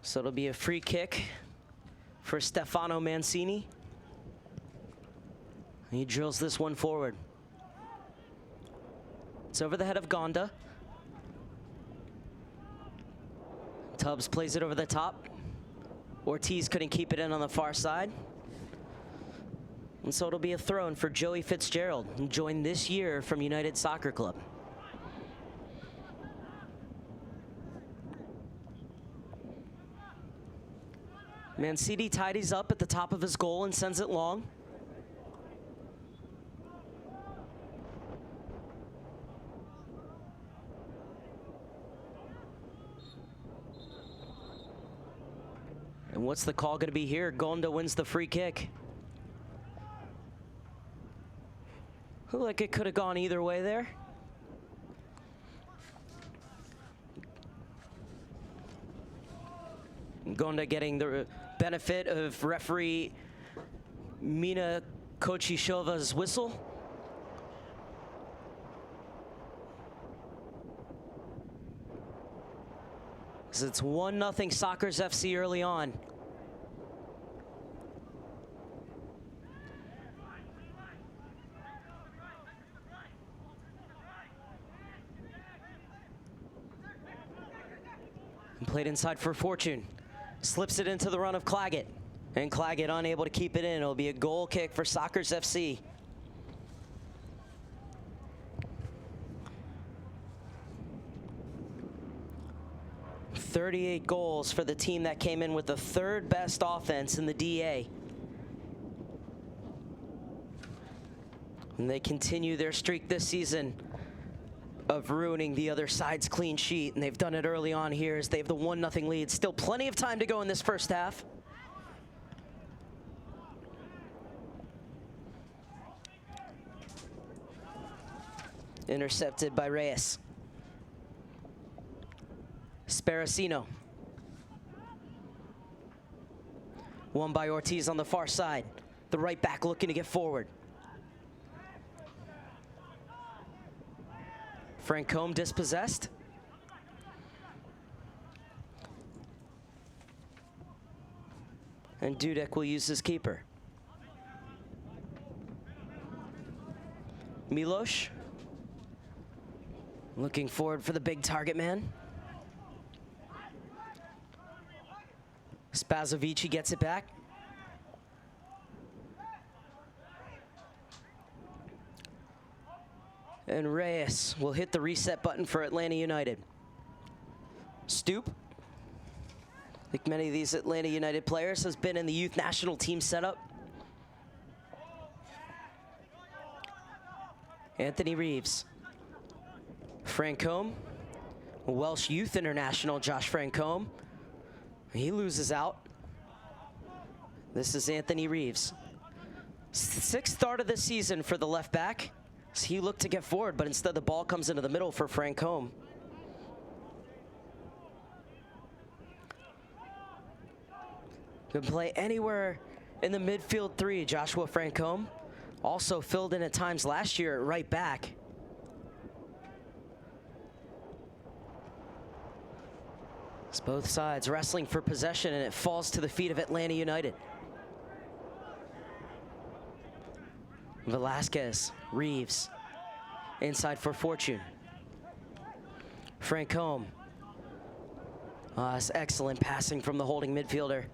So it'll be a free kick for Stefano Mancini. He drills this one forward. It's over the head of Gonda. Tubbs plays it over the top. Ortiz couldn't keep it in on the far side. And so it'll be a throw-in for Joey Fitzgerald, who joined this year from United Soccer Club. Mancini tidies up at the top of his goal and sends it long. And what's the call going to be here? Gonda wins the free kick. Looked like it could have gone either way there. Gonda getting the benefit of referee Mina Kochishova's whistle. So it's 1-0 Sockers FC early on. And played inside for Fortune. Slips it into the run of Claggett. And Claggett unable to keep it in. It'll be a goal kick for Sockers FC. "38 goals for the team that came in with the third best offense in the DA. And they continue their streak this season of ruining the other side's clean sheet, and they've done it early on here as they have the 1-0 lead. Still plenty of time to go in this first half. Intercepted by Reyes. Sparacino. Won by Ortiz on the far side. The right back looking to get forward. Francombe dispossessed. And Dudek will use his keeper. Miloš looking forward for the big target man. Spazovici gets it back. And Reyes will hit the reset button for Atlanta United. Stoop, like many of these Atlanta United players, has been in the youth national team setup. Anthony Reeves. Francombe, Welsh youth international Josh Francombe. He loses out. This is Anthony Reeves. Sixth start of the season for the left back. So he looked to get forward, but instead the ball comes into the middle for Francombe. Can play anywhere in the midfield three, Joshua Francombe. Also filled in at times last year at right back. It's both sides wrestling for possession, and it falls to the feet of Atlanta United. Velasquez, Reeves, inside for Fortune. Francombe. That's excellent passing from the holding midfielder.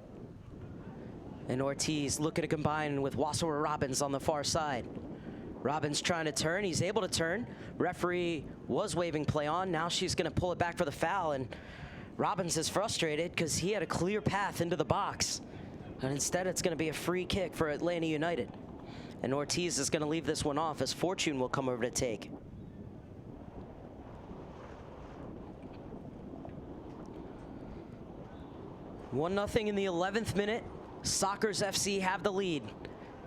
And Ortiz looking to combine with Wasser Robbins on the far side. Robbins trying to turn, he's able to turn. Referee was waving play on, now she's gonna pull it back for the foul, and Robbins is frustrated because he had a clear path into the box. And instead it's gonna be a free kick for Atlanta United. And Ortiz is gonna leave this one off as Fortune will come over to take. One nothing in the 11th minute. Sockers FC have the lead.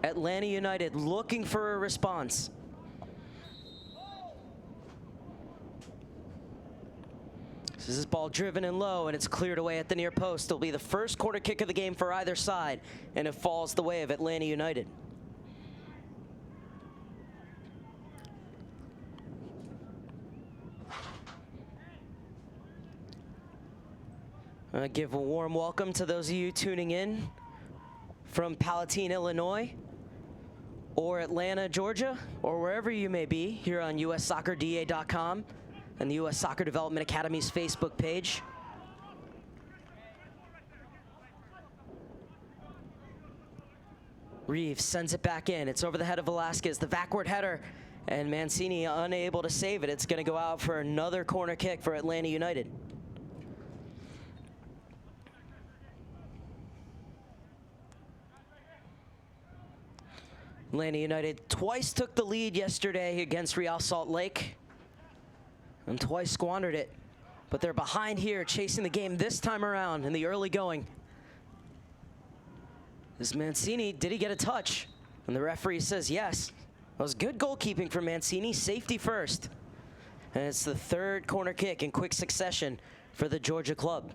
Atlanta United looking for a response. This is ball driven and low, and it's cleared away at the near post. It'll be the first corner kick of the game for either side, and it falls the way of Atlanta United. Give a warm welcome to those of you tuning in from Palatine, Illinois, or Atlanta, Georgia, or wherever you may be here on USSoccerDA.com and the U.S. Soccer Development Academy's Facebook page. Reeves sends it back in. It's over the head of Velasquez, the backward header, and Mancini unable to save it. It's going to go out for another corner kick for Atlanta United. Atlanta United twice took the lead yesterday against Real Salt Lake and twice squandered it. But they're behind here, chasing the game this time around in the early going. This Mancini, did he get a touch? And the referee says yes. That was good goalkeeping for Mancini, safety first. And it's the third corner kick in quick succession for the Georgia club.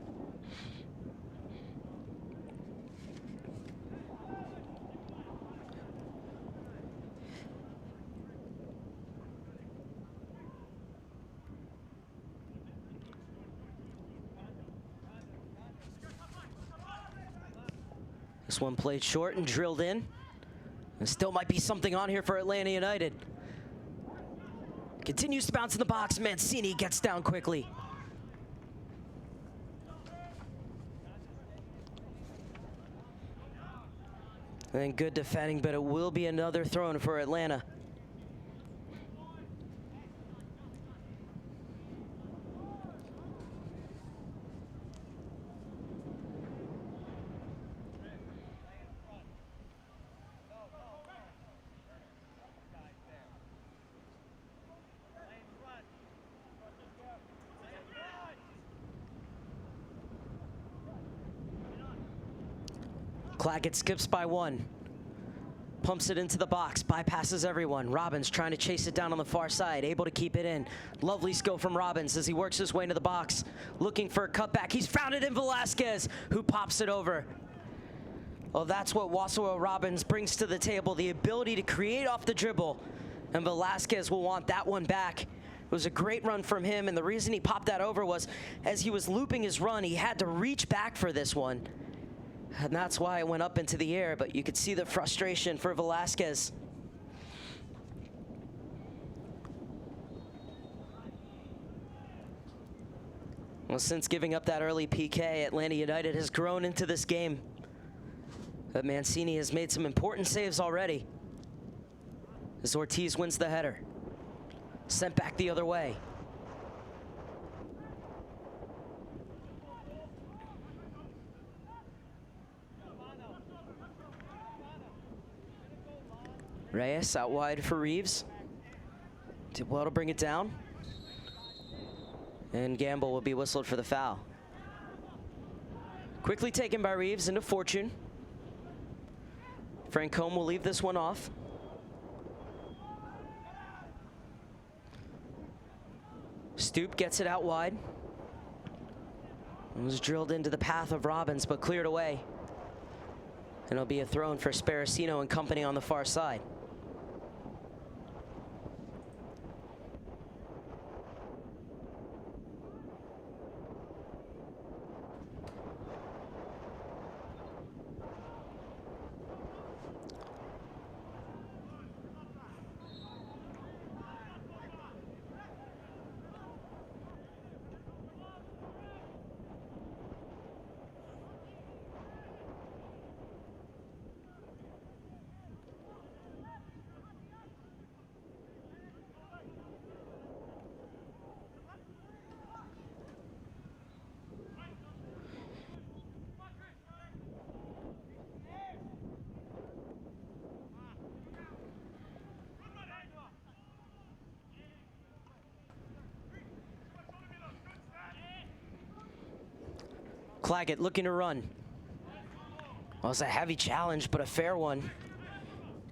This one played short and drilled in. There still might be something on here for Atlanta United. Continues to bounce in the box. Mancini gets down quickly. And good defending, but it will be another throw-in for Atlanta. Claggett skips by one, pumps it into the box, bypasses everyone. Robbins trying to chase it down on the far side, able to keep it in. Lovely skill from Robbins as he works his way into the box, looking for a cutback. He's found it in Velasquez, who pops it over. Well, that's what Wasswa Robbins brings to the table, the ability to create off the dribble, and Velasquez will want that one back. It was a great run from him, and the reason he popped that over was as he was looping his run, he had to reach back for this one. And that's why it went up into the air, but you could see the frustration for Velasquez. Well, since giving up that early PK, Atlanta United has grown into this game. But Mancini has made some important saves already. As Ortiz wins the header. Sent back the other way. Reyes out wide for Reeves. Did well to bring it down. And Gamble will be whistled for the foul. Quickly taken by Reeves into Fortune. Frank Combe will leave this one off. Stoop gets it out wide. It was drilled into the path of Robbins, but cleared away. And it'll be a throw-in for Sparacino and company on the far side. Claggett looking to run. Well, it's a heavy challenge, but a fair one.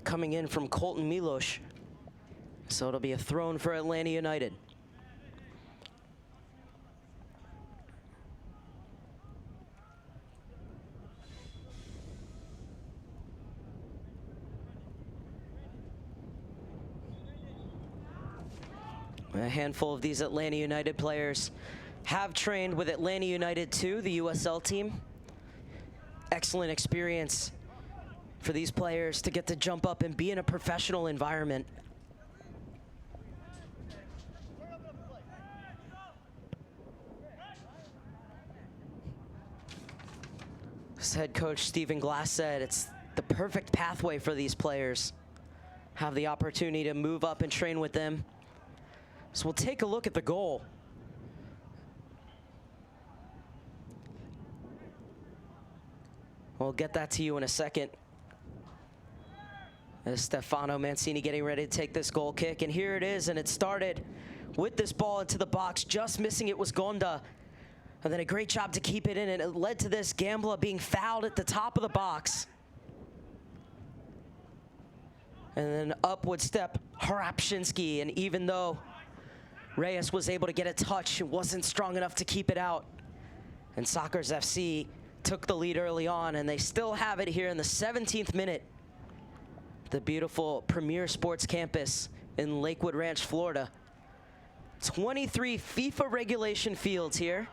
Coming in from Colton Milosh. So it'll be a throw-in for Atlanta United. A handful of these Atlanta United players have trained with Atlanta United too, the USL team. Excellent experience for these players to get to jump up and be in a professional environment. As head coach Stephen Glass said, it's the perfect pathway for these players. Have the opportunity to move up and train with them. So we'll take a look at the goal. We'll get that to you in a second. As Stefano Mancini getting ready to take this goal kick, and here it is, and it started with this ball into the box. Just missing it was Gonda, and then a great job to keep it in, and it led to this Gambler being fouled at the top of the box. And then up would step Harapshinsky, and even though Reyes was able to get a touch, it wasn't strong enough to keep it out. And Sockers FC took the lead early on, and they still have it here in the 17th minute. The beautiful Premier Sports Campus in Lakewood Ranch, Florida. 23 FIFA regulation fields here,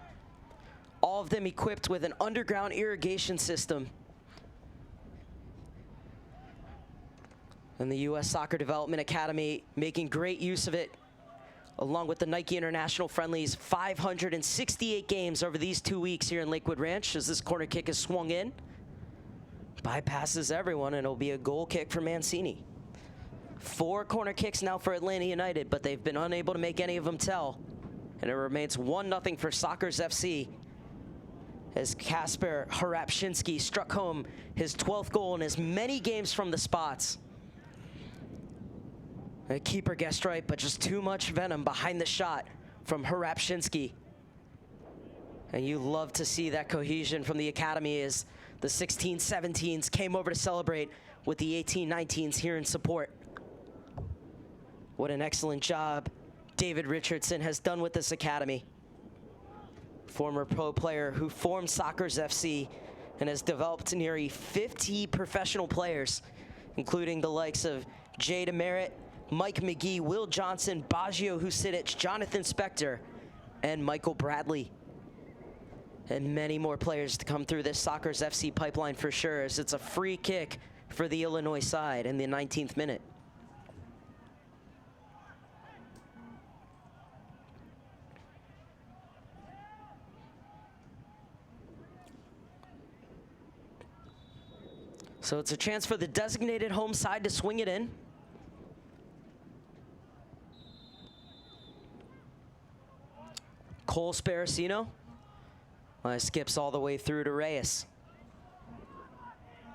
all of them equipped with an underground irrigation system. And the U.S. Soccer Development Academy making great use of it, along with the Nike International Friendlies. 568 games over these 2 weeks here in Lakewood Ranch as this corner kick is swung in. Bypasses everyone, and it'll be a goal kick for Mancini. 4 corner kicks now for Atlanta United, but they've been unable to make any of them tell. And it remains 1-0 for Sockers FC as Kasper Harapshinsky struck home his 12th goal in as many games from the spots. The keeper guessed right, but just too much venom behind the shot from Harapshinsky. And you love to see that cohesion from the academy as the 16-17s came over to celebrate with the 18-19s here in support. What an excellent job David Richardson has done with this academy. Former pro player who formed Sockers FC and has developed nearly 50 professional players, including the likes of Jay DeMerit, Mike McGee, Will Johnson, Baggio Husidic, Jonathan Spector, and Michael Bradley. And many more players to come through this Sockers FC pipeline for sure, as it's a free kick for the Illinois side in the 19th minute. So it's a chance for the designated home side to swing it in. Cole Sparacino skips all the way through to Reyes.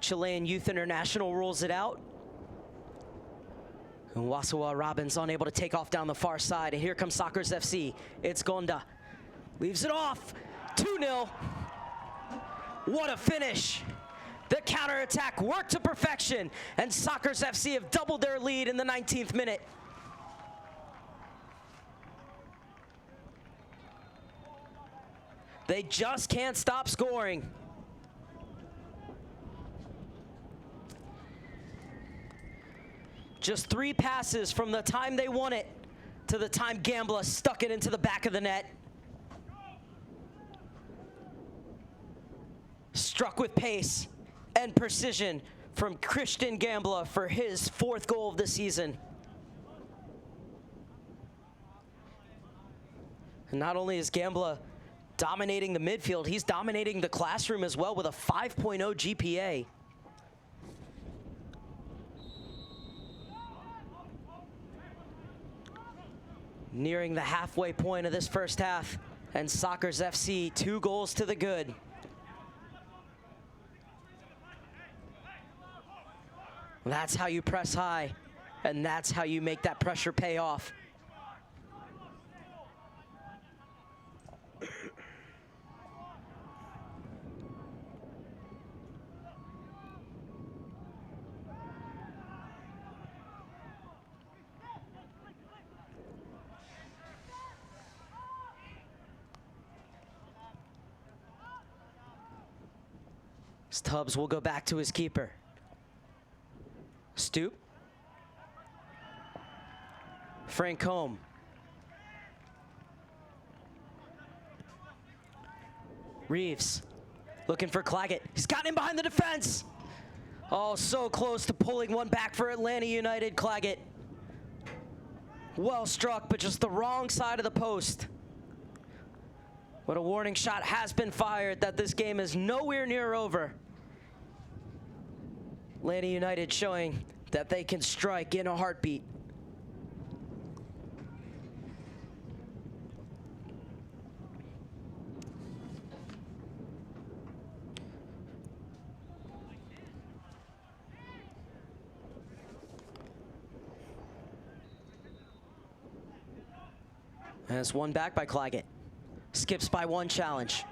Chilean Youth International rules it out. And Wasawa Robbins unable to take off down the far side. And here comes Sockers FC. It's Gonda. Leaves it off. 2-0. What a finish. The counterattack worked to perfection. And Sockers FC have doubled their lead in the 19th minute. They just can't stop scoring. Just 3 passes from the time they won it to the time Gambler stuck it into the back of the net. Struck with pace and precision from Christian Gambler for his 4th goal of the season. And not only is Gambler dominating the midfield, he's dominating the classroom as well with a 5.0 GPA. Nearing the halfway point of this first half, and Sockers FC 2 goals to the good. That's how you press high, and that's how you make that pressure pay off. Tubbs will go back to his keeper. Stoop. Frank Combe. Reeves looking for Claggett. He's got him behind the defense. Oh, so close to pulling one back for Atlanta United, Claggett. Well struck, but just the wrong side of the post. But a warning shot has been fired that this game is nowhere near over. Atlanta United showing that they can strike in a heartbeat. And it's one back by Claggett. Skips by one challenge.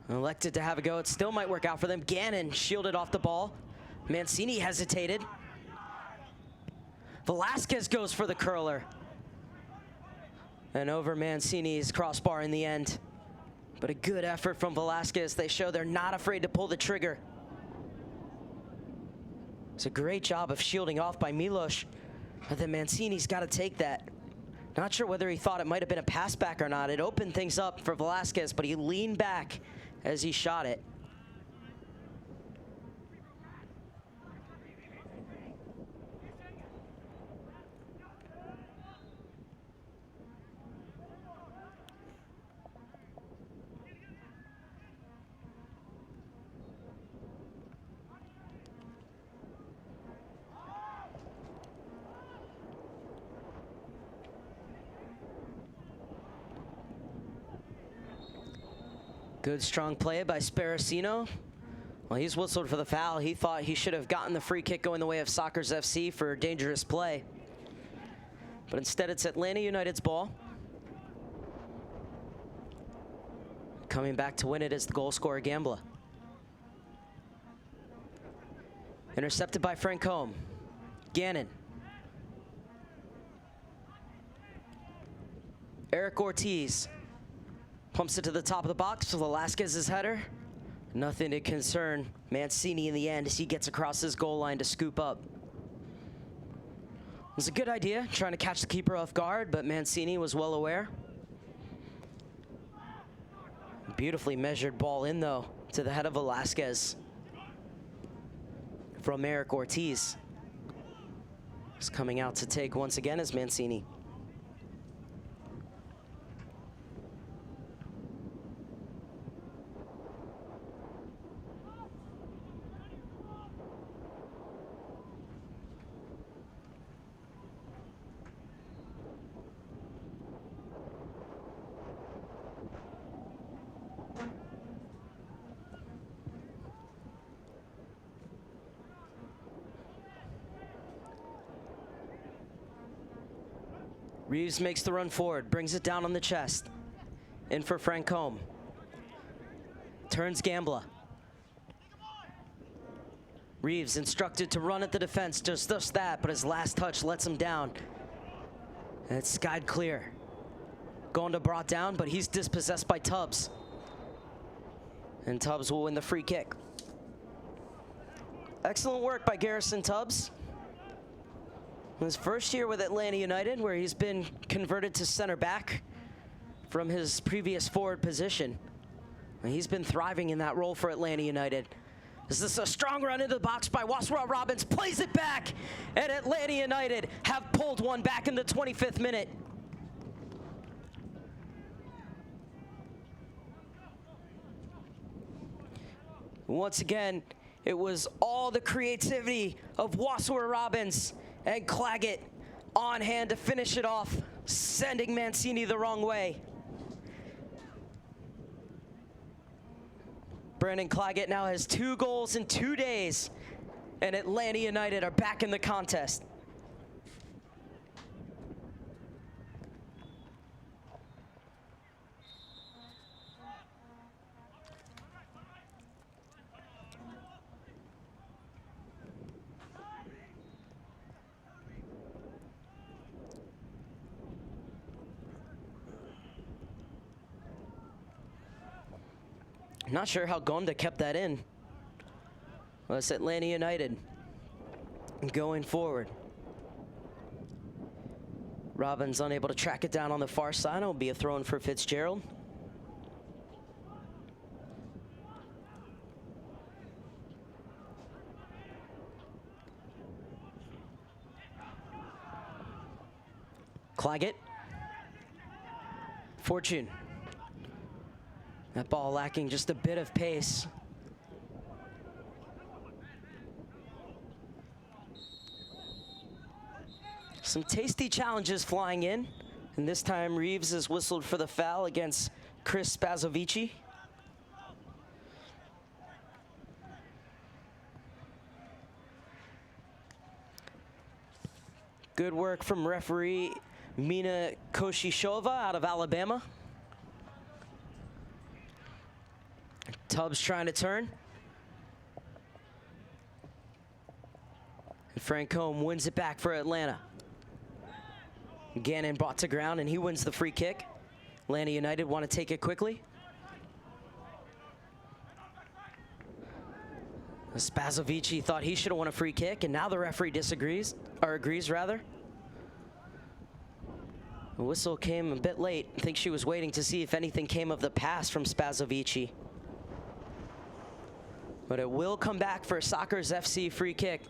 Elected to have a go. It still might work out for them. Gannon shielded off the ball. Mancini hesitated. Velasquez goes for the curler. And over Mancini's crossbar in the end. But a good effort from Velasquez. They show they're not afraid to pull the trigger. It's a great job of shielding off by Milos. But then Mancini's got to take that. Not sure whether he thought it might have been a pass back or not. It opened things up for Velasquez, but he leaned back as he shot it. Good strong play by Sparacino. Well, he's whistled for the foul. He thought he should have gotten the free kick going the way of Sockers FC for dangerous play. But instead it's Atlanta United's ball. Coming back to win it is the goal scorer Gambler. Intercepted by Francombe. Gannon. Eric Ortiz. Pumps it to the top of the box for Velasquez's header. Nothing to concern Mancini in the end as he gets across his goal line to scoop up. It was a good idea, trying to catch the keeper off guard, but Mancini was well aware. Beautifully measured ball in, though, to the head of Velasquez from Eric Ortiz. He's coming out to take once again as Mancini. Reeves makes the run forward, brings it down on the chest. In for Francombe. Turns Gambler. Reeves instructed to run at the defense, just that, but his last touch lets him down. And it's skied clear. Gonda brought down, but he's dispossessed by Tubbs. And Tubbs will win the free kick. Excellent work by Garrison Tubbs. His first year with Atlanta United, where he's been converted to center back from his previous forward position. And he's been thriving in that role for Atlanta United. This is a strong run into the box by Wasra Robbins, plays it back, and Atlanta United have pulled one back in the 25th minute. Once again, it was all the creativity of Wasra Robbins and Claggett on hand to finish it off, sending Mancini the wrong way. Brandon Claggett now has 2 goals in 2 days, and Atlanta United are back in the contest. Not sure how Gonda kept that in. Well, it's Atlanta United going forward. Robbins unable to track it down on the far side. It'll be a throw-in for Fitzgerald. Claggett. Fortune. That ball lacking just a bit of pace. Some tasty challenges flying in. And this time Reeves is whistled for the foul against Chris Spazovici. Good work from referee Mina Koshishova out of Alabama. Tubbs trying to turn. And Francombe wins it back for Atlanta. Gannon brought to ground, and he wins the free kick. Atlanta United want to take it quickly. Spazovici thought he should have won a free kick, and now the referee disagrees, or agrees rather. The whistle came a bit late. I think she was waiting to see if anything came of the pass from Spazovici. But it will come back for a Sockers FC free kick.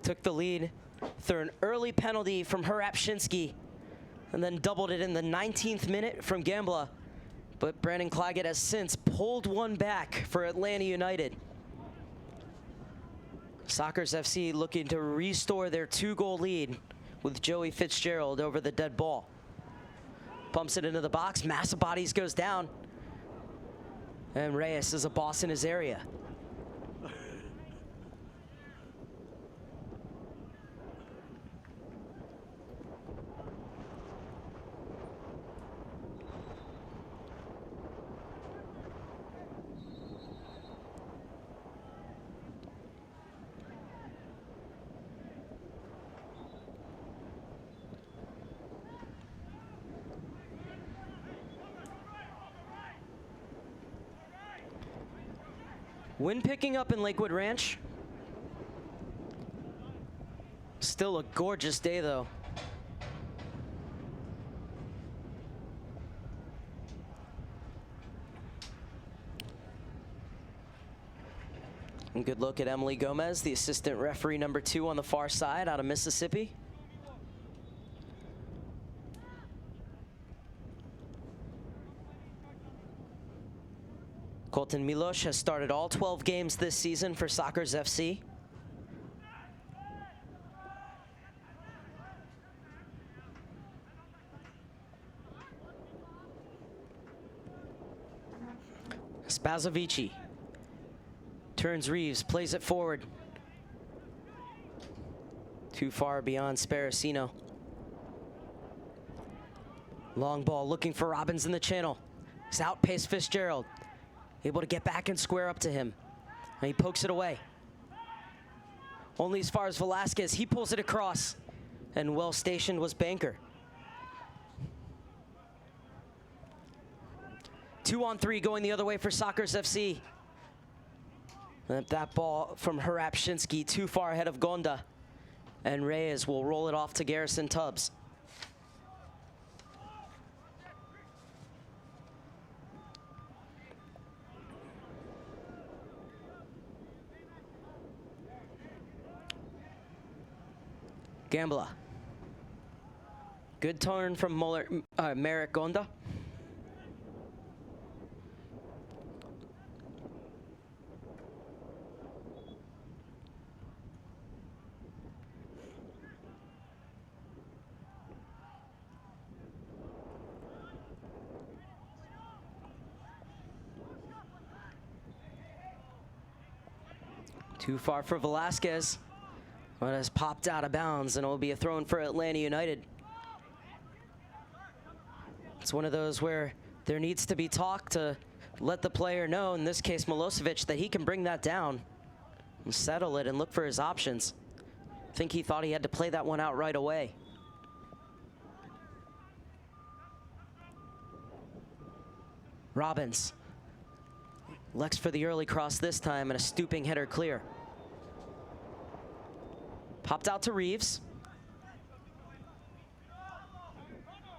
Took the lead through an early penalty from Harapshinsky, and then doubled it in the 19th minute from Gambla. But Brandon Claggett has since pulled one back for Atlanta United. Sockers FC looking to restore their 2-goal lead with Joey Fitzgerald over the dead ball. Pumps it into the box, mass of bodies goes down. And Reyes is a boss in his area. Wind picking up in Lakewood Ranch. Still a gorgeous day though. And good look at Emily Gomez, the assistant referee number 2 on the far side out of Mississippi. Colton Milosh has started all 12 games this season for Sockers FC. Spazovici turns Reeves, plays it forward. Too far beyond Sparacino. Long ball looking for Robbins in the channel. He's outpaced Fitzgerald. Able to get back and square up to him. And he pokes it away. Only as far as Velasquez. He pulls it across. And well stationed was Banker. 2-on-3 going the other way for Sockers FC. And that ball from Harapshinsky too far ahead of Gonda. And Reyes will roll it off to Garrison Tubbs. Gambla. Good turn from Merrick Gonda. Too far for Velasquez. But has popped out of bounds, and it will be a throw-in for Atlanta United. It's one of those where there needs to be talk to let the player know, in this case Milosevic, that he can bring that down and settle it and look for his options. I think he thought he had to play that one out right away. Robbins. Lex for the early cross this time, and a stooping header clear. Popped out to Reeves.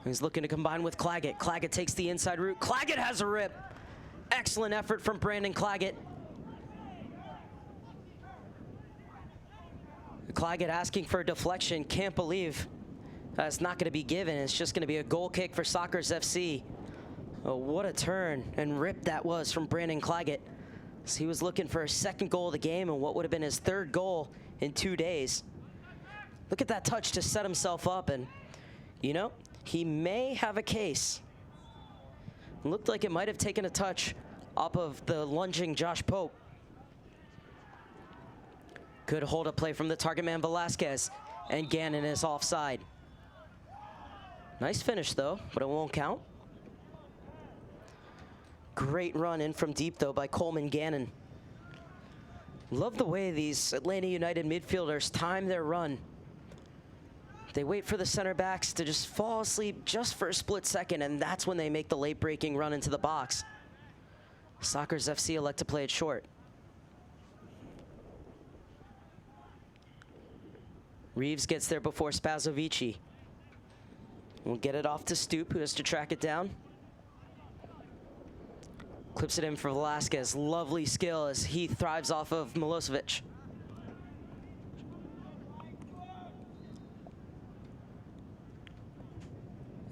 He's looking to combine with Claggett. Claggett takes the inside route. Claggett has a rip. Excellent effort from Brandon Claggett. Claggett asking for a deflection. Can't believe that's not going to be given. It's just going to be a goal kick for Sockers FC. Oh, what a turn and rip that was from Brandon Claggett. So he was looking for a second goal of the game and what would have been his third goal in 2 days. Look at that touch to set himself up, and you know, he may have a case. It looked like it might have taken a touch off of the lunging Josh Pope. Good hold up play from the target man Velasquez, and Gannon is offside. Nice finish though, but it won't count. Great run in from deep though by Coleman Gannon. Love the way these Atlanta United midfielders time their run. They wait for the center backs to just fall asleep just for a split second, and that's when they make the late breaking run into the box. Sockers FC elect to play it short. Reeves gets there before Spazovici. We'll get it off to Stoop, who has to track it down. Clips it in for Velasquez. Lovely skill as he thrives off of Milosevic.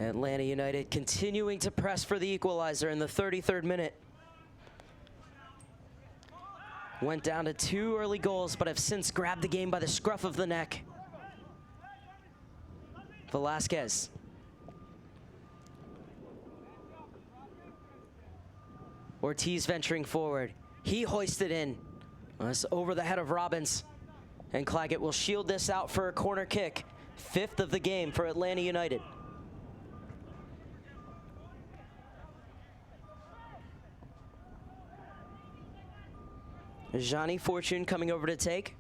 Atlanta United continuing to press for the equalizer in the 33rd minute. Went down to 2 early goals, but have since grabbed the game by the scruff of the neck. Velasquez. Ortiz venturing forward. He hoisted in. That's over the head of Robbins. And Claggett will shield this out for a corner kick. 5th of the game for Atlanta United. Johnny Fortune coming over to take.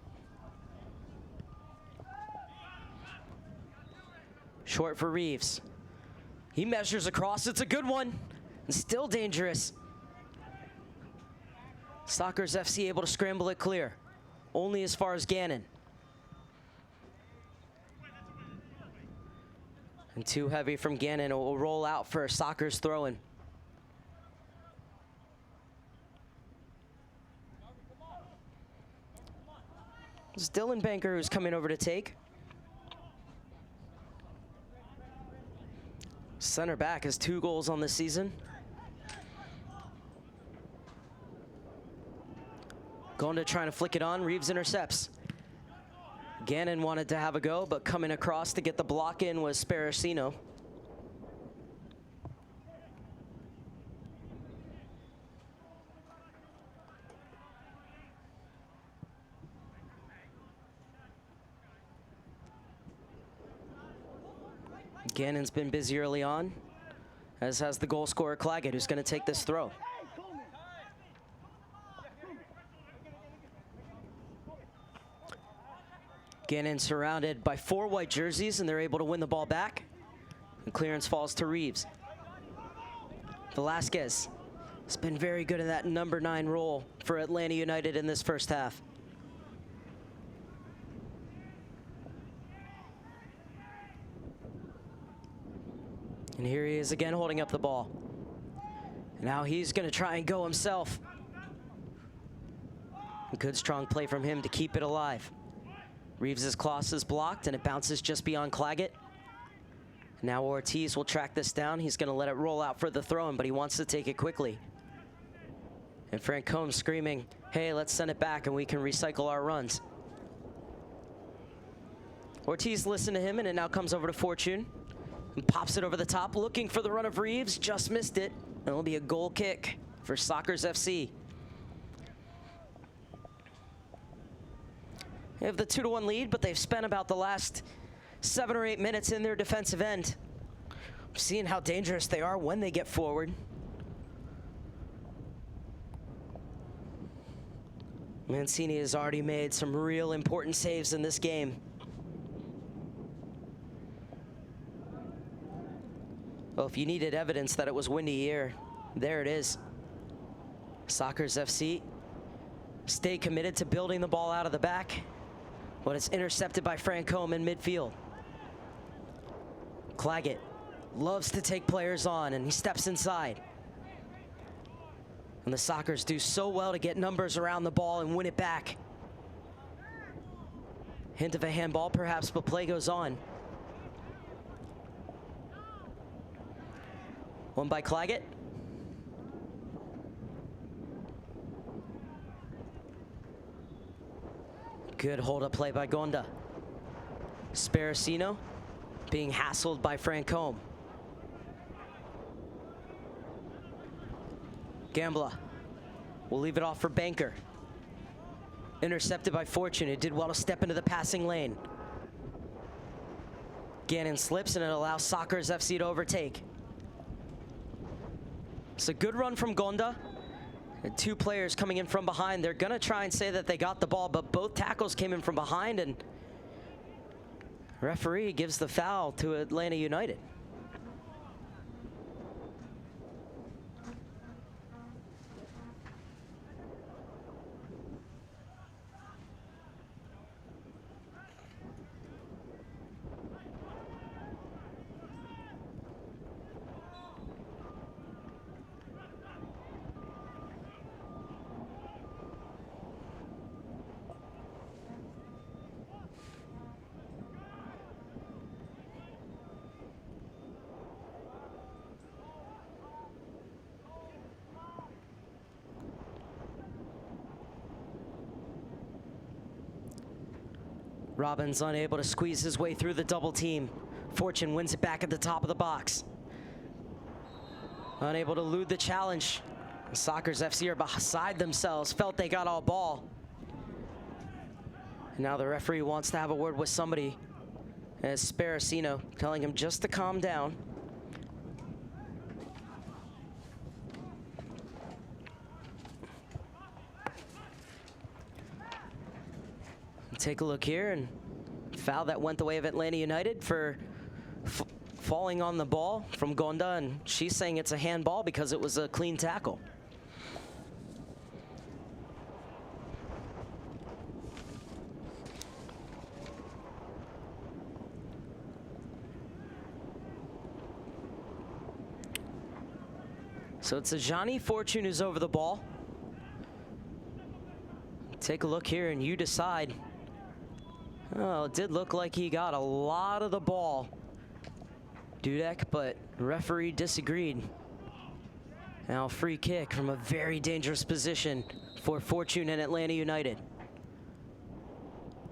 Short for Reeves. He measures across. It's a good one. And still dangerous. Sockers FC able to scramble it clear. Only as far as Gannon. And too heavy from Gannon. It will roll out for Sockers throw-in. It's Dylan Banker who's coming over to take. Center back has 2 goals on the season. Going to trying to flick it on. Reeves intercepts. Gannon wanted to have a go, but coming across to get the block in was Sparacino. Gannon's been busy early on, as has the goal scorer Claggett, who's going to take this throw. Gannon surrounded by 4 white jerseys, and they're able to win the ball back. And clearance falls to Reeves. Velasquez has been very good in that number 9 role for Atlanta United in this first half. And here he is again holding up the ball. Now he's going to try and go himself. A good strong play from him to keep it alive. Reeves' cross is blocked and it bounces just beyond Claggett. Now Ortiz will track this down. He's going to let it roll out for the throw-in, but he wants to take it quickly. And Frank Combs screaming, hey, let's send it back and we can recycle our runs. Ortiz listened to him, and it now comes over to Fortune. And pops it over the top, looking for the run of Reeves, just missed it. And it'll be a goal kick for Sockers FC. They have the 2-1 lead, but they've spent about the last 7 or 8 minutes in their defensive end. Seeing how dangerous they are when they get forward. Mancini has already made some real important saves in this game. Well, if you needed evidence that it was windy here, there it is. Sockers FC stay committed to building the ball out of the back, but it's intercepted by Francombe in midfield. Claggett loves to take players on, and he steps inside. And the Sockers do so well to get numbers around the ball and win it back. Hint of a handball perhaps, but play goes on. One by Claggett. Good hold-up play by Gonda. Sparacino being hassled by Francombe. Gambler will leave it off for Banker. Intercepted by Fortune. It did well to step into the passing lane. Gannon slips and it allows Sockers FC to overtake. It's a good run from Gonda. And two players coming in from behind. They're gonna try and say that they got the ball, but both tackles came in from behind, and referee gives the foul to Atlanta United. Robbins unable to squeeze his way through the double team. Fortune wins it back at the top of the box. Unable to elude the challenge. Sockers FC are beside themselves, felt they got all ball. And now the referee wants to have a word with somebody. As Sparacino telling him just to calm down. Take a look here, and foul that went the way of Atlanta United for falling on the ball from Gonda, and she's saying it's a handball because it was a clean tackle. So it's a Johnny Fortune who's over the ball. Take a look here and you decide. Oh, it did look like he got a lot of the ball, Dudek, but referee disagreed. Now free kick from a very dangerous position for Fortune and Atlanta United.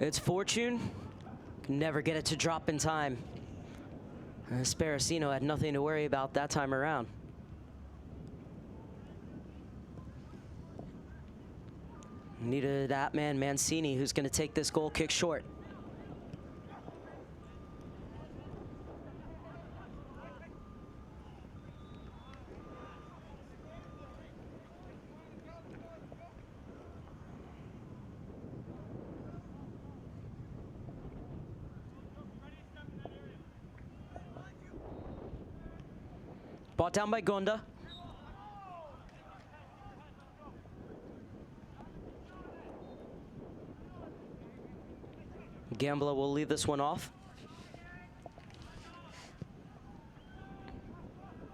It's Fortune, can never get it to drop in time. Sparacino had nothing to worry about that time around. Needed that man, Mancini, who's going to take this goal kick short. Brought down by Gonda. Gambler will leave this one off.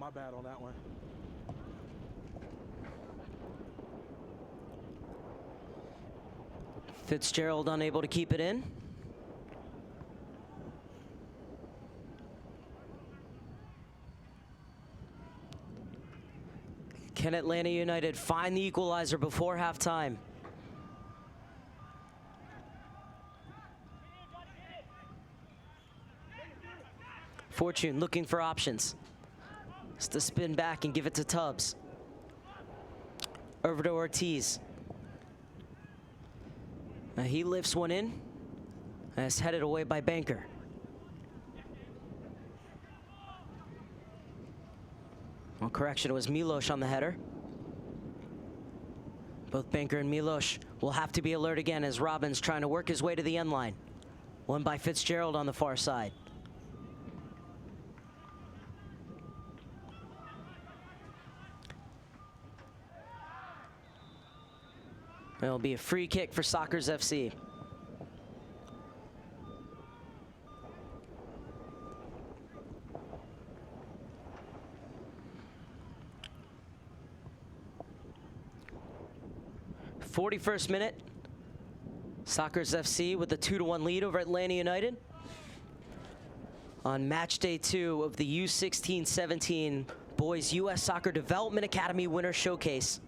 My bad on that one. Fitzgerald unable to keep it in. Can Atlanta United find the equalizer before halftime? Fortune looking for options. It's to spin back and give it to Tubbs. Over to Ortiz. Now he lifts one in, and it's headed away by Banker. Well, correction, it was Milosh on the header. Both Banker and Milosh will have to be alert again as Robbins trying to work his way to the end line. One by Fitzgerald on the far side. It'll be a free kick for Sockers FC. '41st minute. Sockers FC with the 2-1 lead over Atlanta United on match day 2 of the U-16-17 Boys U.S. Soccer Development Academy Winter Showcase.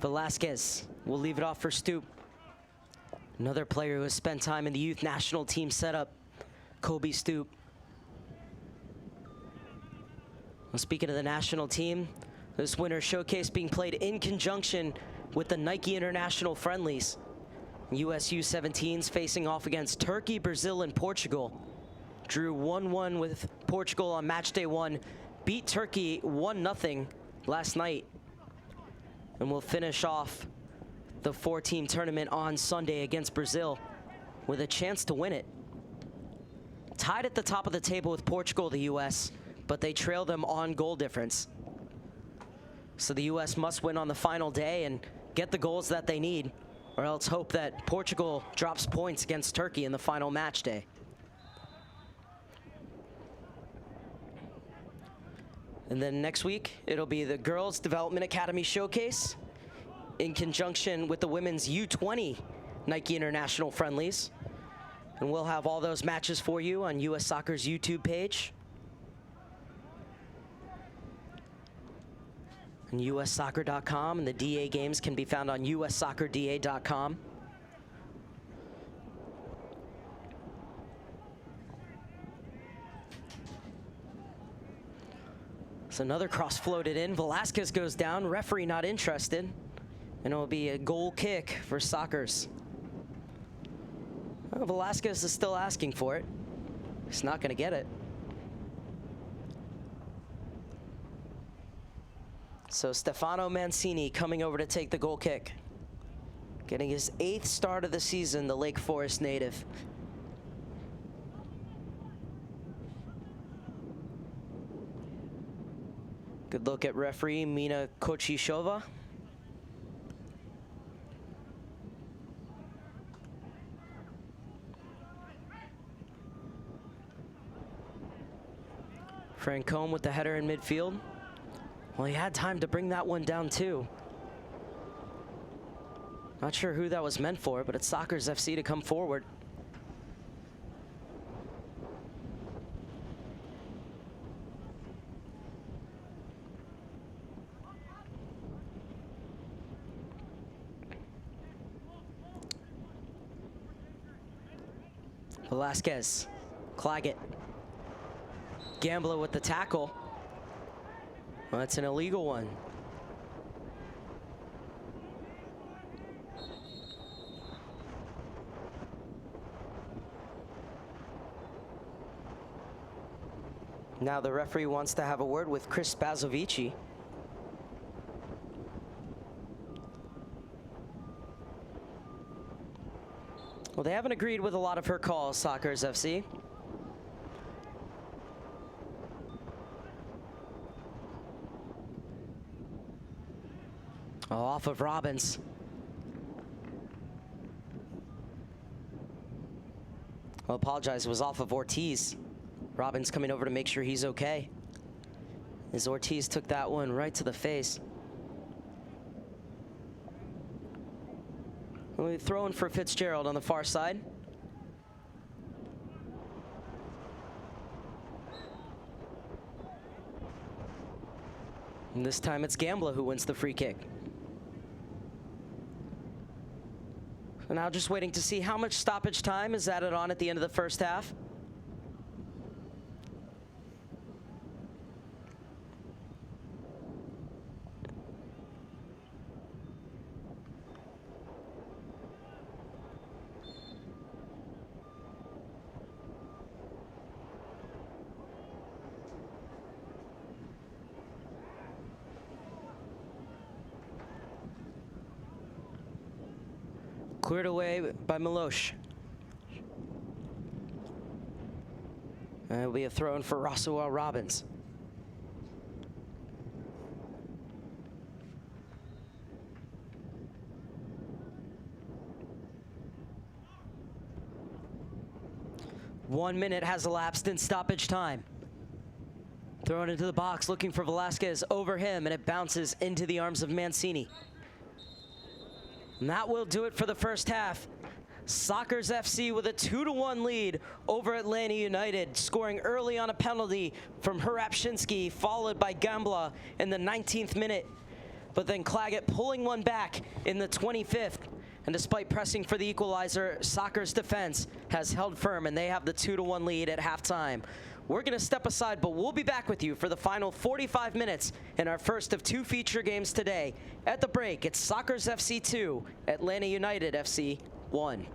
Velasquez will leave it off for Stoop. Another player who has spent time in the youth national team setup, Kobe Stoop. Well, speaking of the national team, this winter showcase being played in conjunction with the Nike International Friendlies. US U-17s facing off against Turkey, Brazil, and Portugal. Drew 1-1 with Portugal on match day 1, beat Turkey 1-0 last night. And we'll finish off the 4-team tournament on Sunday against Brazil with a chance to win it. Tied at the top of the table with Portugal, the US, but they trail them on goal difference. So the US must win on the final day and get the goals that they need, or else hope that Portugal drops points against Turkey in the final match day. And then next week, it'll be the Girls Development Academy Showcase in conjunction with the Women's U20 Nike International Friendlies. And we'll have all those matches for you on US Soccer's YouTube page. And ussoccer.com, and the DA games can be found on ussoccerda.com. So another cross floated in. Velasquez goes down. Referee not interested. And it will be a goal kick for Sockers. Well, Velasquez is still asking for it. He's not going to get it. So Stefano Mancini coming over to take the goal kick. Getting his 8th start of the season, the Lake Forest native. Good look at referee Mina Kochishova. Francombe with the header in midfield. Well, he had time to bring that one down too. Not sure who that was meant for, but it's Sockers FC to come forward. Velasquez, Claggett. Gambler with the tackle. Well, that's an illegal one. Now the referee wants to have a word with Chris Spazovici. Well, they haven't agreed with a lot of her calls, Sockers FC. Oh, off of Robbins. I'll apologize, it was off of Ortiz. Robbins coming over to make sure he's okay, as Ortiz took that one right to the face. We'll be throwing for Fitzgerald on the far side. And this time it's Gambler who wins the free kick. So now just waiting to see how much stoppage time is added on at the end of the first half. Cleared away by Milosh. And it'll be a throw in for Roswell Robbins. 1 minute has elapsed in stoppage time. Thrown into the box, looking for Velasquez over him, and it bounces into the arms of Mancini. And that will do it for the first half. Sockers FC with a 2-1 lead over Atlanta United, scoring early on a penalty from Hrapshinsky, followed by Gambla in the 19th minute. But then Claggett pulling one back in the 25th. And despite pressing for the equalizer, Sockers defense has held firm, and they have the 2-1 lead at halftime. We're going to step aside, but we'll be back with you for the final 45 minutes in our first of 2 feature games today. At the break, it's Sockers FC 2, Atlanta United FC 1.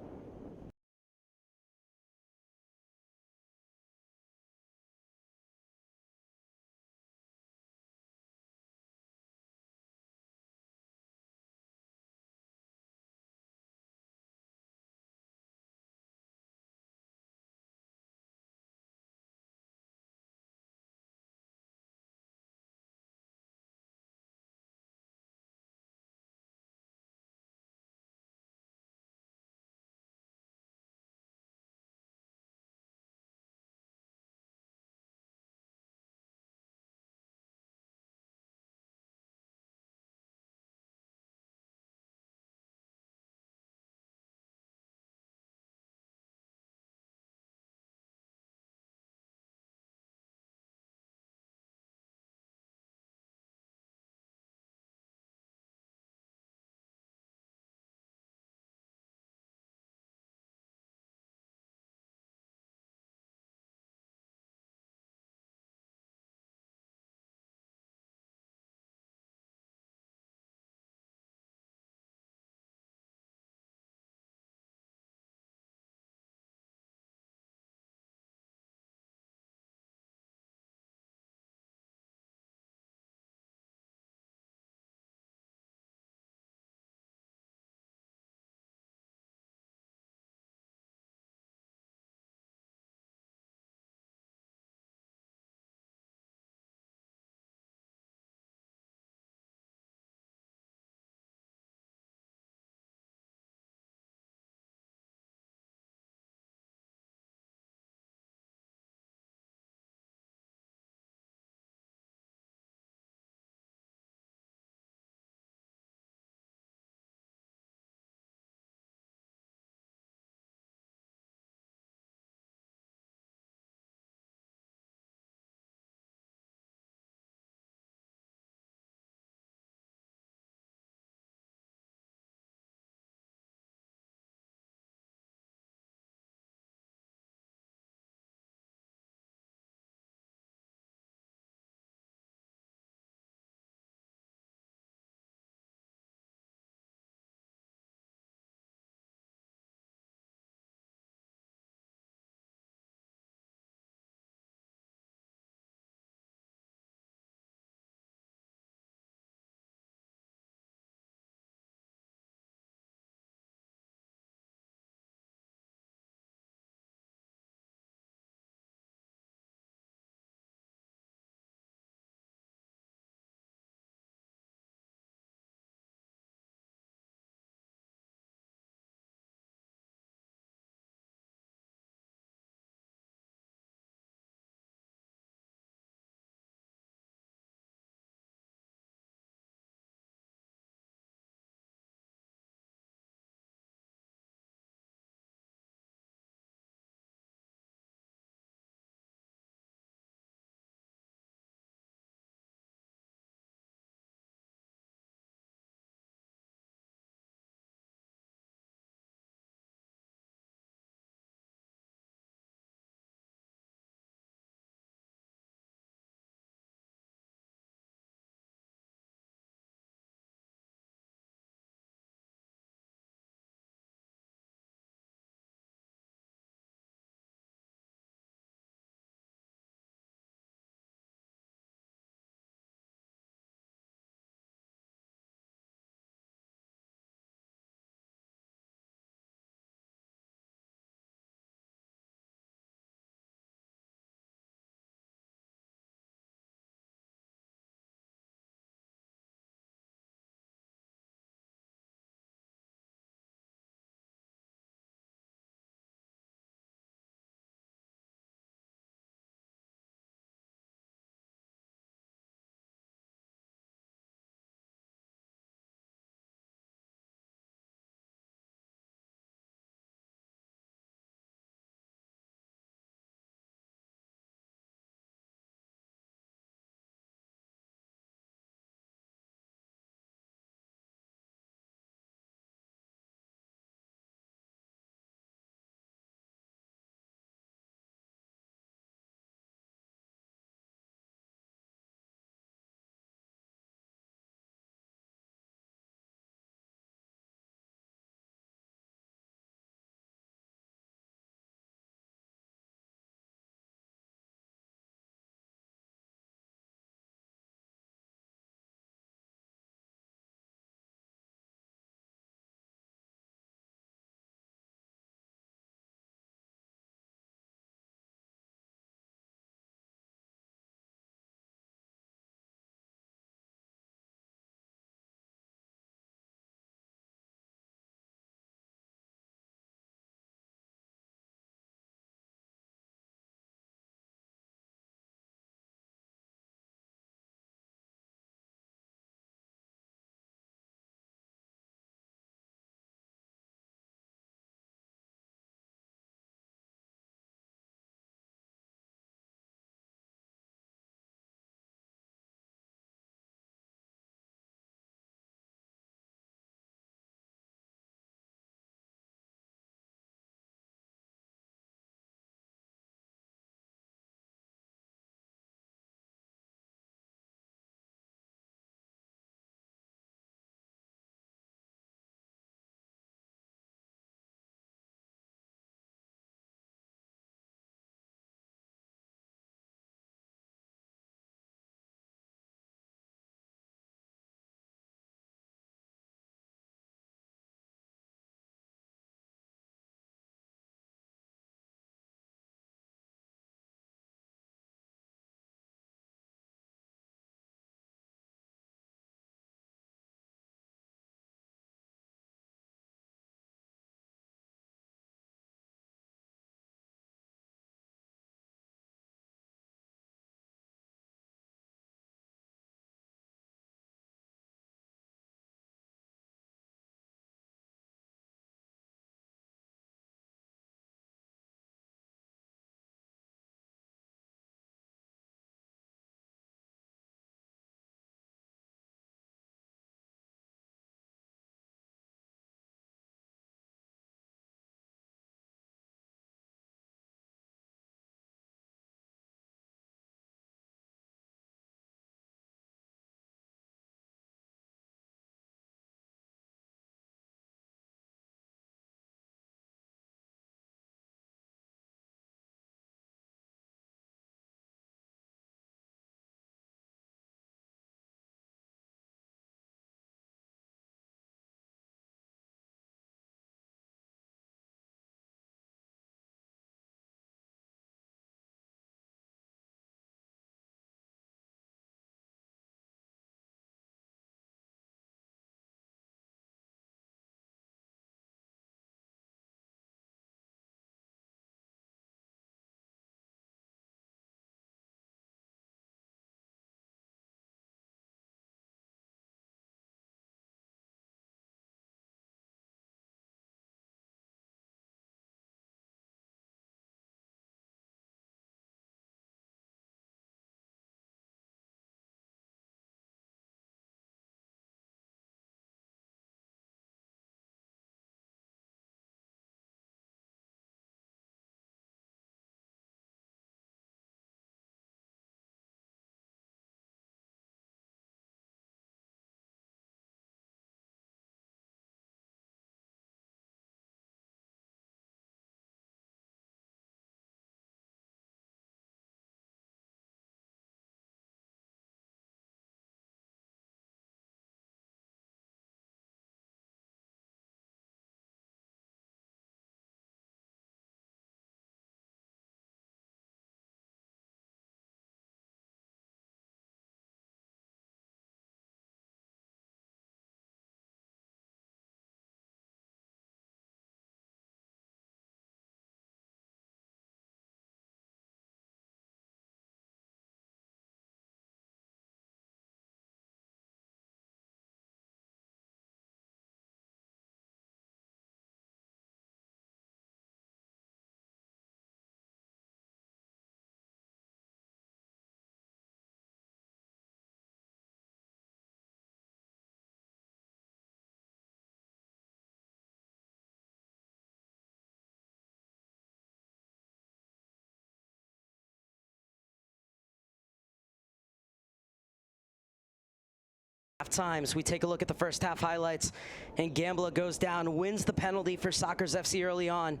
times. We take a look at the first half highlights, and Gambla goes down, wins the penalty for Sockers FC early on.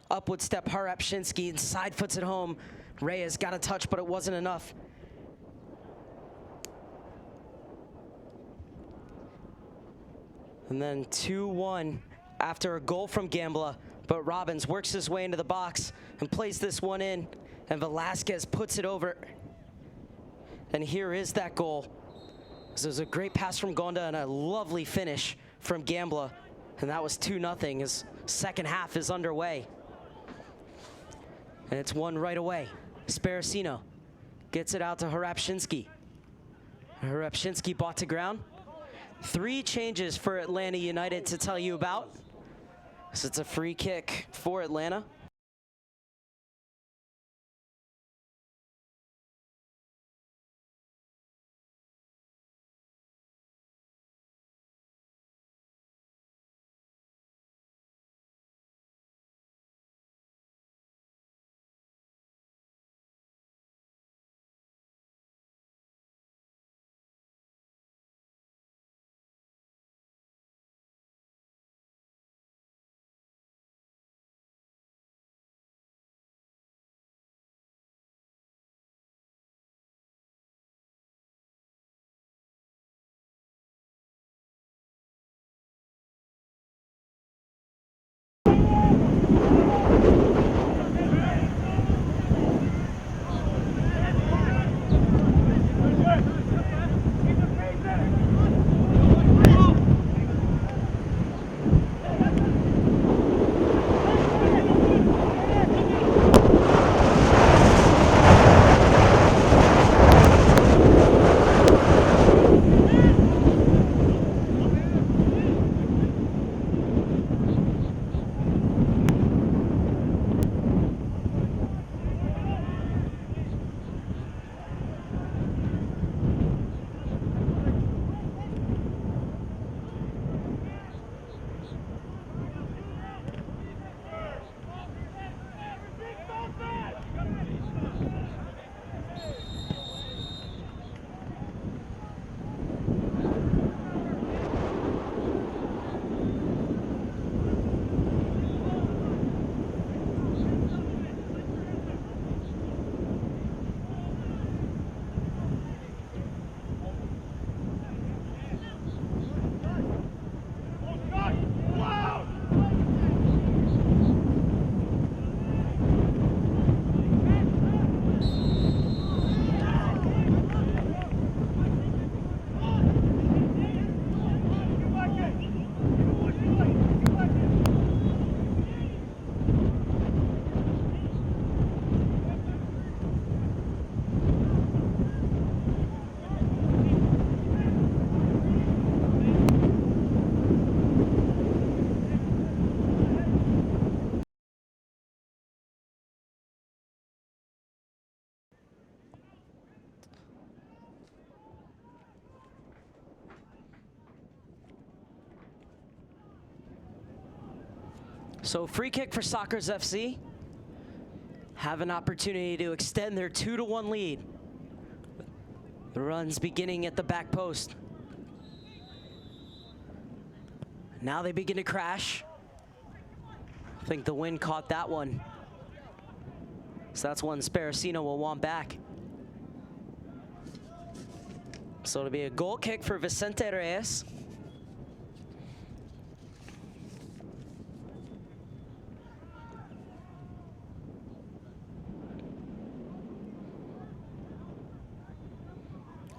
Upwood step Harapshinsky and side foots it home. Reyes got a touch, but it wasn't enough. And then 2-1 after a goal from Gambla, but Robbins works his way into the box and plays this one in, and Velasquez puts it over. And here is that goal. This was a great pass from Gonda and a lovely finish from Gambla, and that was 2-0. His second half is underway. And it's won right away. Sparacino gets it out to Harapshinsky. Harapshinsky bought to ground. 3 changes for Atlanta United to tell you about. So it's a free kick for Atlanta. So free kick for Sockers FC. Have an opportunity to extend their 2-1 lead. The runs beginning at the back post. Now they begin to crash. I think the wind caught that one. So that's one Sparacino will want back. So it'll be a goal kick for Vicente Reyes.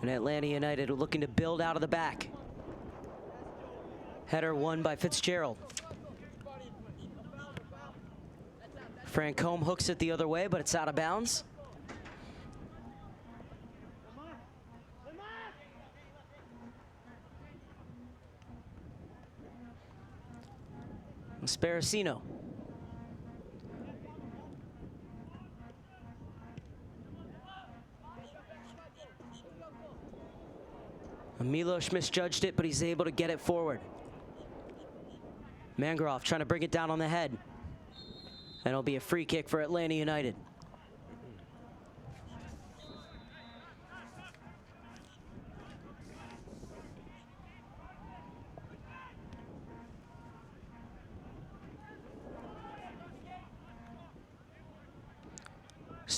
And Atlanta United looking to build out of the back. Header won by Fitzgerald. Francombe hooks it the other way, but it's out of bounds. Sparacino. Milos misjudged it, but he's able to get it forward. Mangroff trying to bring it down on the head. And it'll be a free kick for Atlanta United.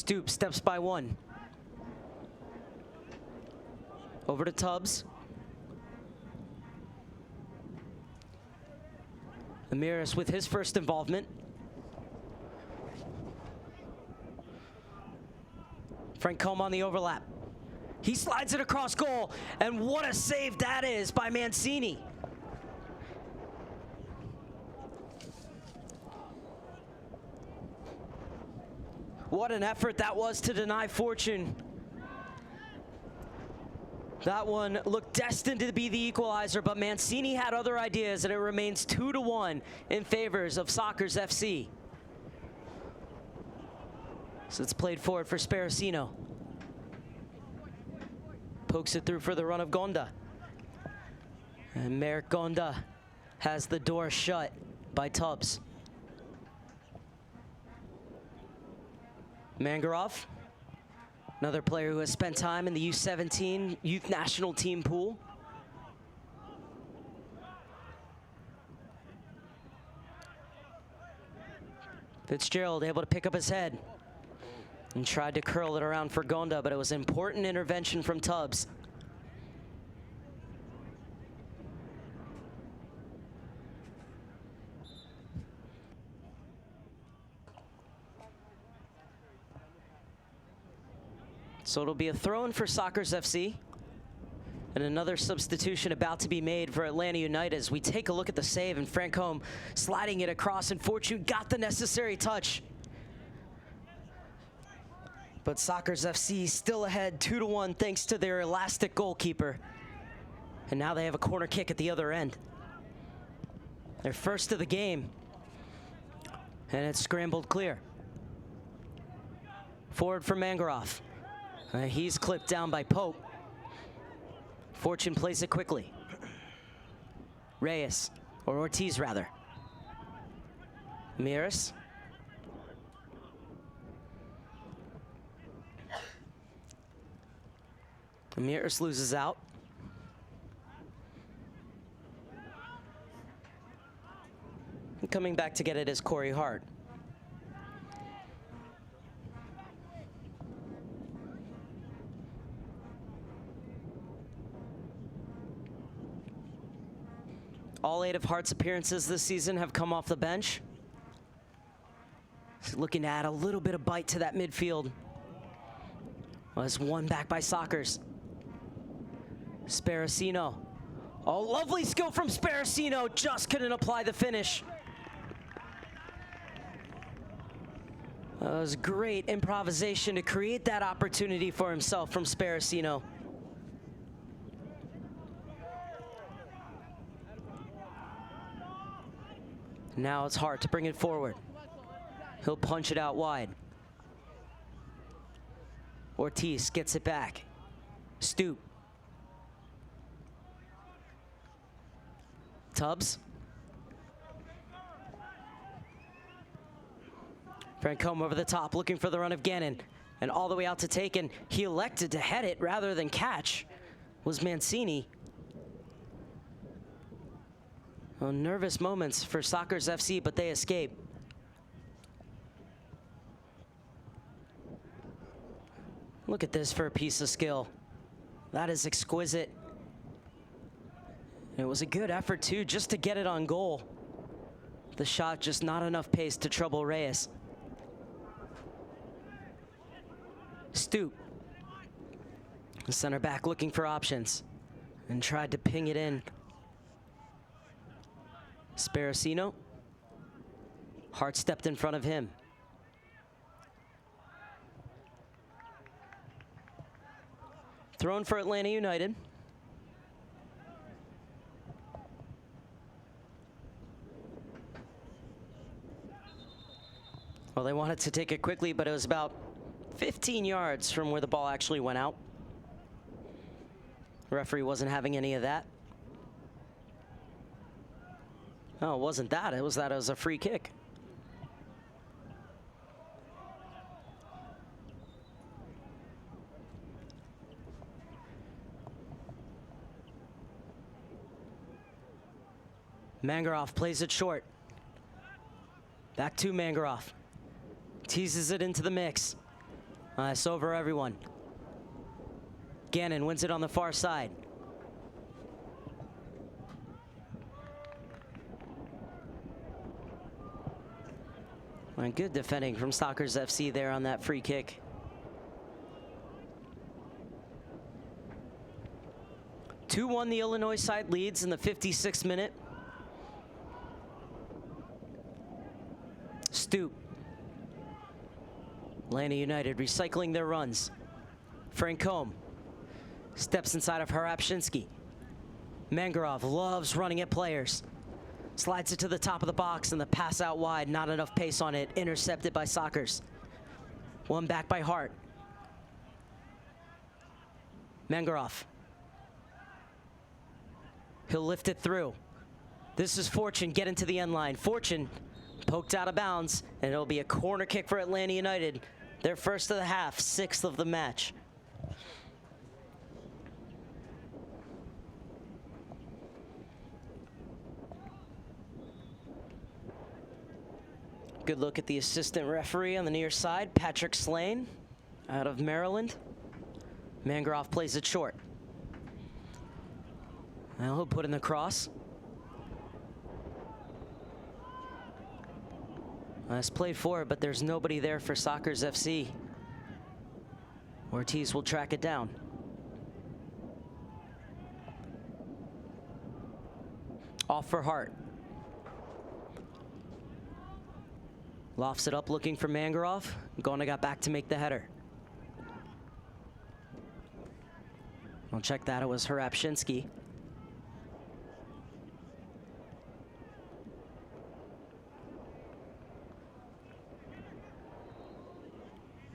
Stoop steps by one. Over to Tubbs. Amiris with his first involvement. Francombe on the overlap. He slides it across goal, and what a save that is by Mancini. What an effort that was to deny Fortune. That one looked destined to be the equalizer, but Mancini had other ideas, and it remains 2-1 in favors of Sockers FC. So it's played forward for Sparacino. Pokes it through for the run of Gonda. And Merrick Gonda has the door shut by Tubbs. Mangarov, another player who has spent time in the U-17 youth national team pool. Fitzgerald able to pick up his head and tried to curl it around for Gonda, but it was an important intervention from Tubbs. So it'll be a throw-in for Sockers FC. And another substitution about to be made for Atlanta United as we take a look at the save, and Francombe sliding it across, and Fortune got the necessary touch. But Sockers FC still ahead 2-1 thanks to their elastic goalkeeper. And now they have a corner kick at the other end. Their first of the game. And it's scrambled clear. Forward for Mangarov. He's clipped down by Pope. Fortune plays it quickly. Reyes, or Ortiz rather. Miras. Miras loses out. And coming back to get it is Corey Hart. All 8 of Hart's appearances this season have come off the bench. He's looking to add a little bit of bite to that midfield. Was won back by Sockers. Sparacino. Oh, lovely skill from Sparacino. Just couldn't apply the finish. That was great improvisation to create that opportunity for himself from Sparacino. Now it's Hart to bring it forward. He'll punch it out wide. Ortiz gets it back. Stoop. Tubbs. Francombe over the top, looking for the run of Gannon. And all the way out to Taken. He elected to head it rather than catch. Was Mancini. Well, nervous moments for Sockers FC, but they escape. Look at this for a piece of skill. That is exquisite. And it was a good effort, too, just to get it on goal. The shot, just not enough pace to trouble Reyes. Stoop. The center back looking for options and tried to ping it in. Sparacino. Hart stepped in front of him. Thrown for Atlanta United. Well, they wanted to take it quickly, but it was about 15 yards from where the ball actually went out. The referee wasn't having any of that. No, it wasn't that. It was that it was a free kick. Mangarov plays it short. Back to Mangarov. Teases it into the mix. It's over everyone. Gannon wins it on the far side. And good defending from Sockers FC there on that free kick. (2-1) the Illinois side leads in the 56th minute. Stoop. Atlanta United recycling their runs. Francombe steps inside of Harapshinsky. Mangarov loves running at players. Slides it to the top of the box and the pass out wide. Not enough pace on it. Intercepted by Sockers. One back by Hart. Mangarov. He'll lift it through. This is Fortune getting to the end line. Fortune poked out of bounds, and it'll be a corner kick for Atlanta United. Their first of the half, 6th of the match. Good look at the assistant referee on the near side, Patrick Slane, out of Maryland. Mangarov plays it short. Well, he'll put in the cross. It's played forward, but there's nobody there for Sockers FC. Ortiz will track it down. Off for Hart. Lofts it up looking for Mangarov. Gona got back to make the header. We'll check that. It was Harapshinsky.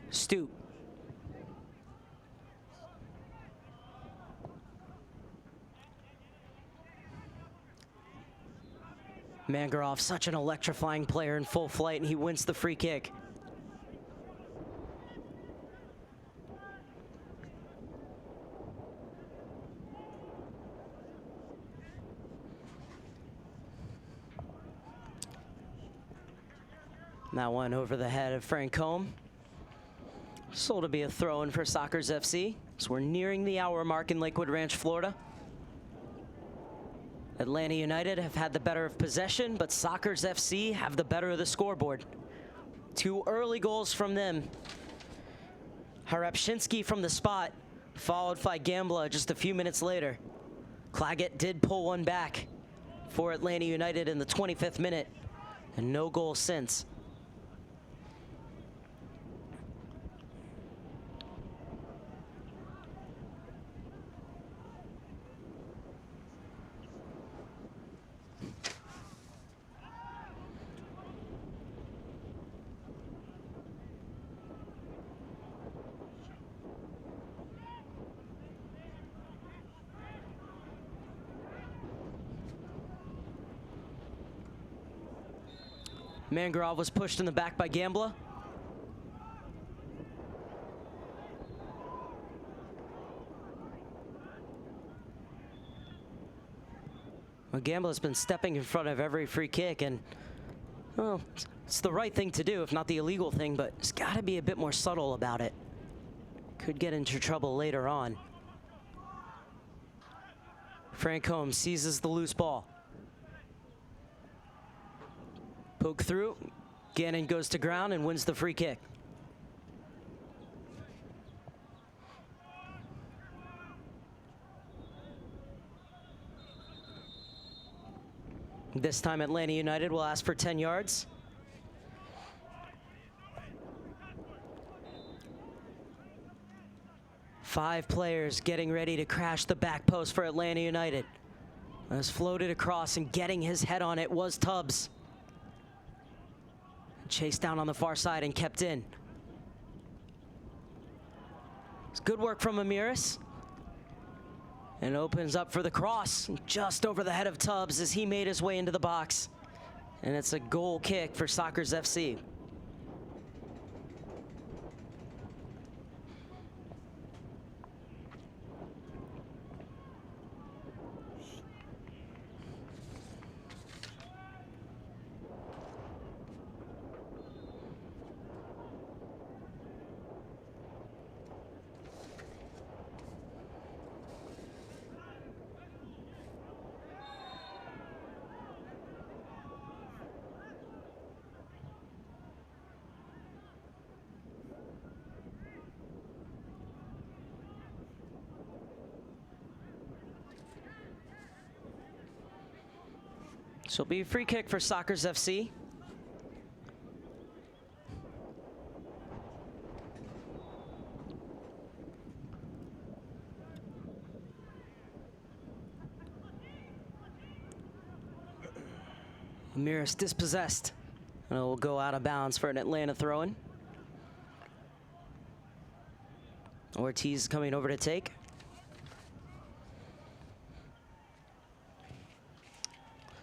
Stoop. Mangarov, such an electrifying player in full flight, and he wins the free kick. That one over the head of Francombe. So to be a throw-in for Sockers FC. So we're nearing the hour mark in Lakewood Ranch, Florida. Atlanta United have had the better of possession, but Sockers FC have the better of the scoreboard. 2 early goals from them. Harapshinsky from the spot, followed by Gambla just a few minutes later. Claggett did pull one back for Atlanta United in the 25th minute, and no goal since. Mangarov was pushed in the back by Gambla. Well, Gambla's been stepping in front of every free kick, and well, it's the right thing to do, if not the illegal thing, but it's got to be a bit more subtle about it. Could get into trouble later on. Francombe seizes the loose ball. Poke through. Gannon goes to ground and wins the free kick. This time Atlanta United will ask for 10 yards. Five players getting ready to crash the back post for Atlanta United. As floated across and getting his head on it was Tubbs. Chased down on the far side and kept in. It's good work from Amiris. And opens up for the cross just over the head of Tubbs as he made his way into the box. And it's a goal kick for Sockers FC. So it'll be a free kick for Sockers FC. Miras dispossessed, and it will go out of bounds for an Atlanta throw-in. Ortiz coming over to take.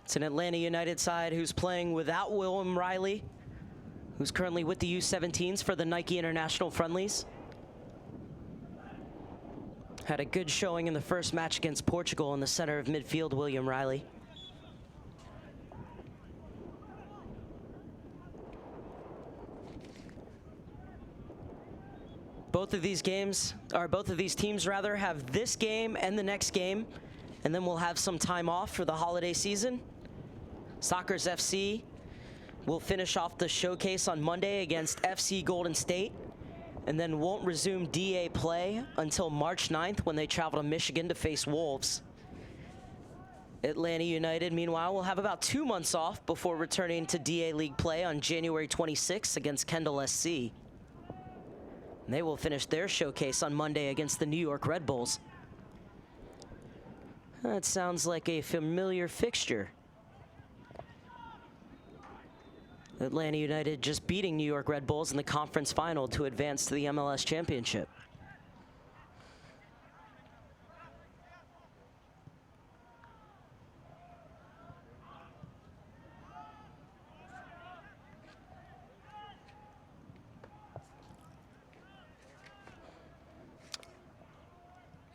It's an Atlanta United side who's playing without William Riley, who's currently with the U-17s for the Nike International Friendlies. Had a good showing in the first match against Portugal in the center of midfield, William Riley. Both of these teams rather, have this game and the next game, and then we'll have some time off for the holiday season. Sockers FC will finish off the showcase on Monday against FC Golden State, and then won't resume DA play until March 9th when they travel to Michigan to face Wolves. Atlanta United, meanwhile, will have about 2 months off before returning to DA League play on January 26th against Kendall SC. They will finish their showcase on Monday against the New York Red Bulls. That sounds like a familiar fixture. Atlanta United just beating New York Red Bulls in the conference final to advance to the MLS Championship.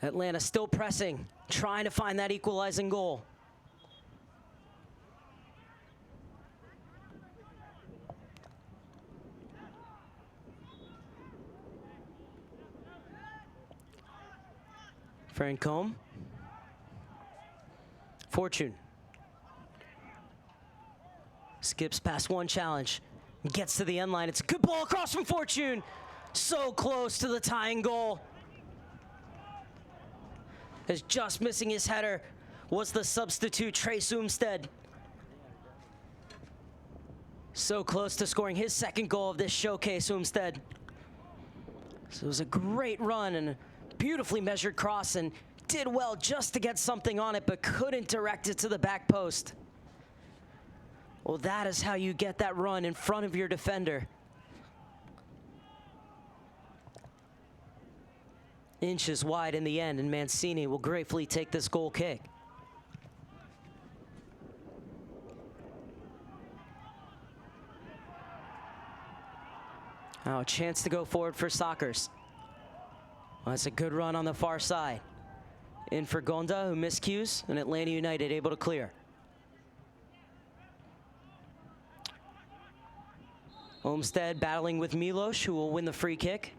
Atlanta still pressing, trying to find that equalizing goal. Francombe. Fortune. Skips past one challenge. Gets to the end line. It's a good ball across from Fortune. So close to the tying goal. As just missing his header was the substitute, Trace Umstead. So close to scoring his second goal of this showcase, Umstead. So it was a great run and a beautifully measured cross, and did well just to get something on it, but couldn't direct it to the back post. Well, that is how you get that run in front of your defender. Inches wide in the end, and Mancini will gratefully take this goal kick. Now a chance to go forward for Sockers. Well, that's a good run on the far side. In for Gonda, who miscues, and Atlanta United able to clear. Olmsted battling with Milos, who will win the free kick.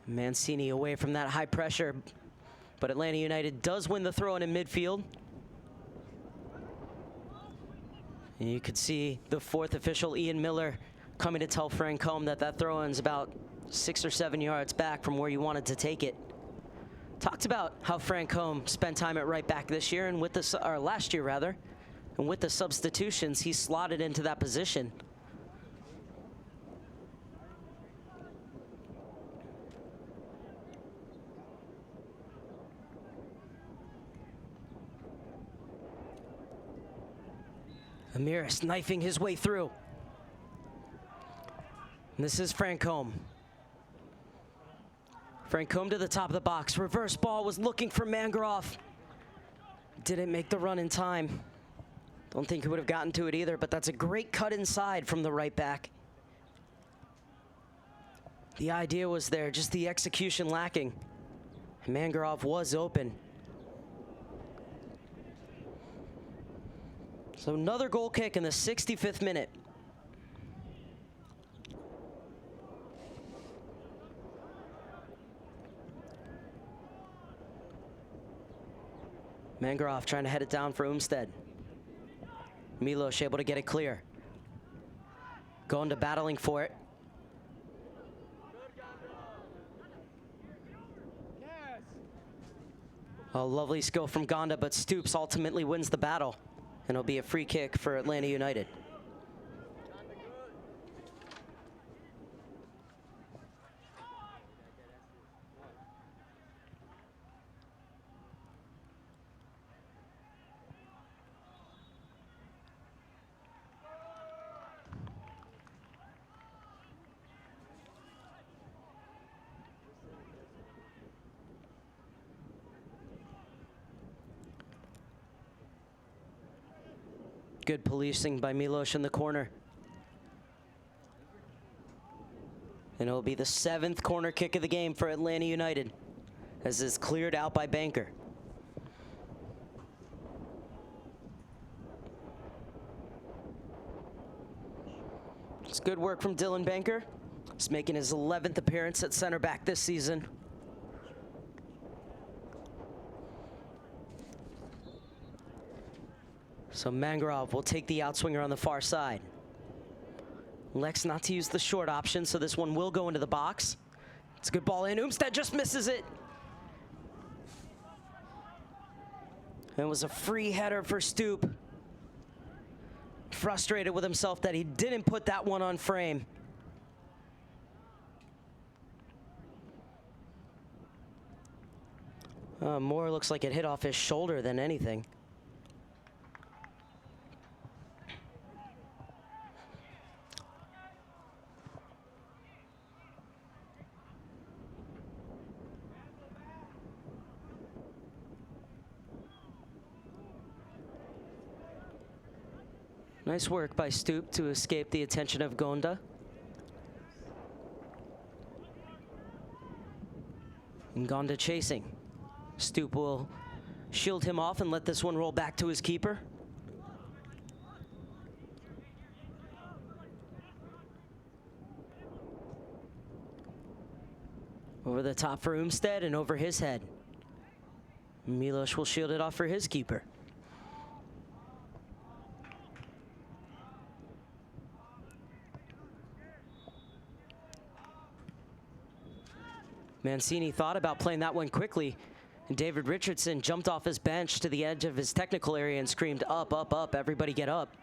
Mancini away from that high pressure, but Atlanta United does win the throw-in midfield. And you could see the fourth official, Ian Miller, coming to tell Francombe that that throw-in's about 6 or 7 yards back from where you wanted to take it. Talked about how Francombe spent time at right back this year, and with the, or last year rather, and with the substitutions, he slotted into that position. Amiris knifing his way through. And this is Francombe. Francombe to the top of the box. Reverse ball, was looking for Mangroff. Didn't make the run in time. Don't think he would have gotten to it either, but that's a great cut inside from the right back. The idea was there, just the execution lacking. Mangroff was open. So another goal kick in the 65th minute. Mangroff trying to head it down for Umstead. Milos able to get it clear. Going to battling for it. A lovely skill from Gonda, but Stoops ultimately wins the battle. And it'll be a free kick for Atlanta United. Good policing by Milos in the corner. And it'll be the 7th corner kick of the game for Atlanta United, as it's cleared out by Banker. It's good work from Dylan Banker. He's making his 11th appearance at center back this season. So Mangrove will take the outswinger on the far side. Lex not to use the short option, so this one will go into the box. It's a good ball in. Umstead just misses it. And it was a free header for Stoop. Frustrated with himself that he didn't put that one on frame. More looks like it hit off his shoulder than anything. Nice work by Stoop to escape the attention of Gonda. And Gonda chasing. Stoop will shield him off and let this one roll back to his keeper. Over the top for Umstead and over his head. Milos will shield it off for his keeper. Mancini thought about playing that one quickly, and David Richardson jumped off his bench to the edge of his technical area and screamed, "Up, up, up, everybody get up."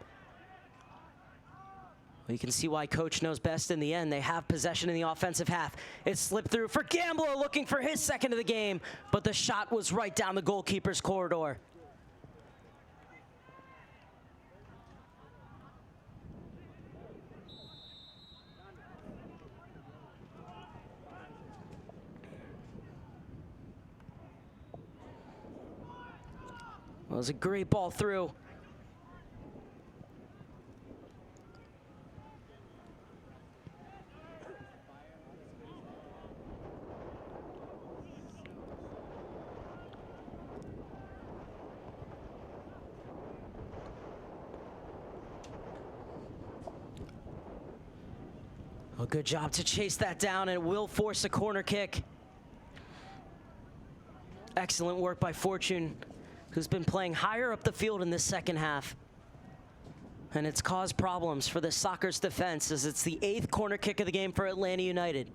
Well, you can see why coach knows best in the end. They have possession in the offensive half. It slipped through for Gambler, looking for his second of the game, but the shot was right down the goalkeeper's corridor. Well, it was a great ball through. A good job to chase that down, and it will force a corner kick. Excellent work by Fortune, who's been playing higher up the field in this second half. And it's caused problems for the Soccer's defense, as it's the 8th corner kick of the game for Atlanta United.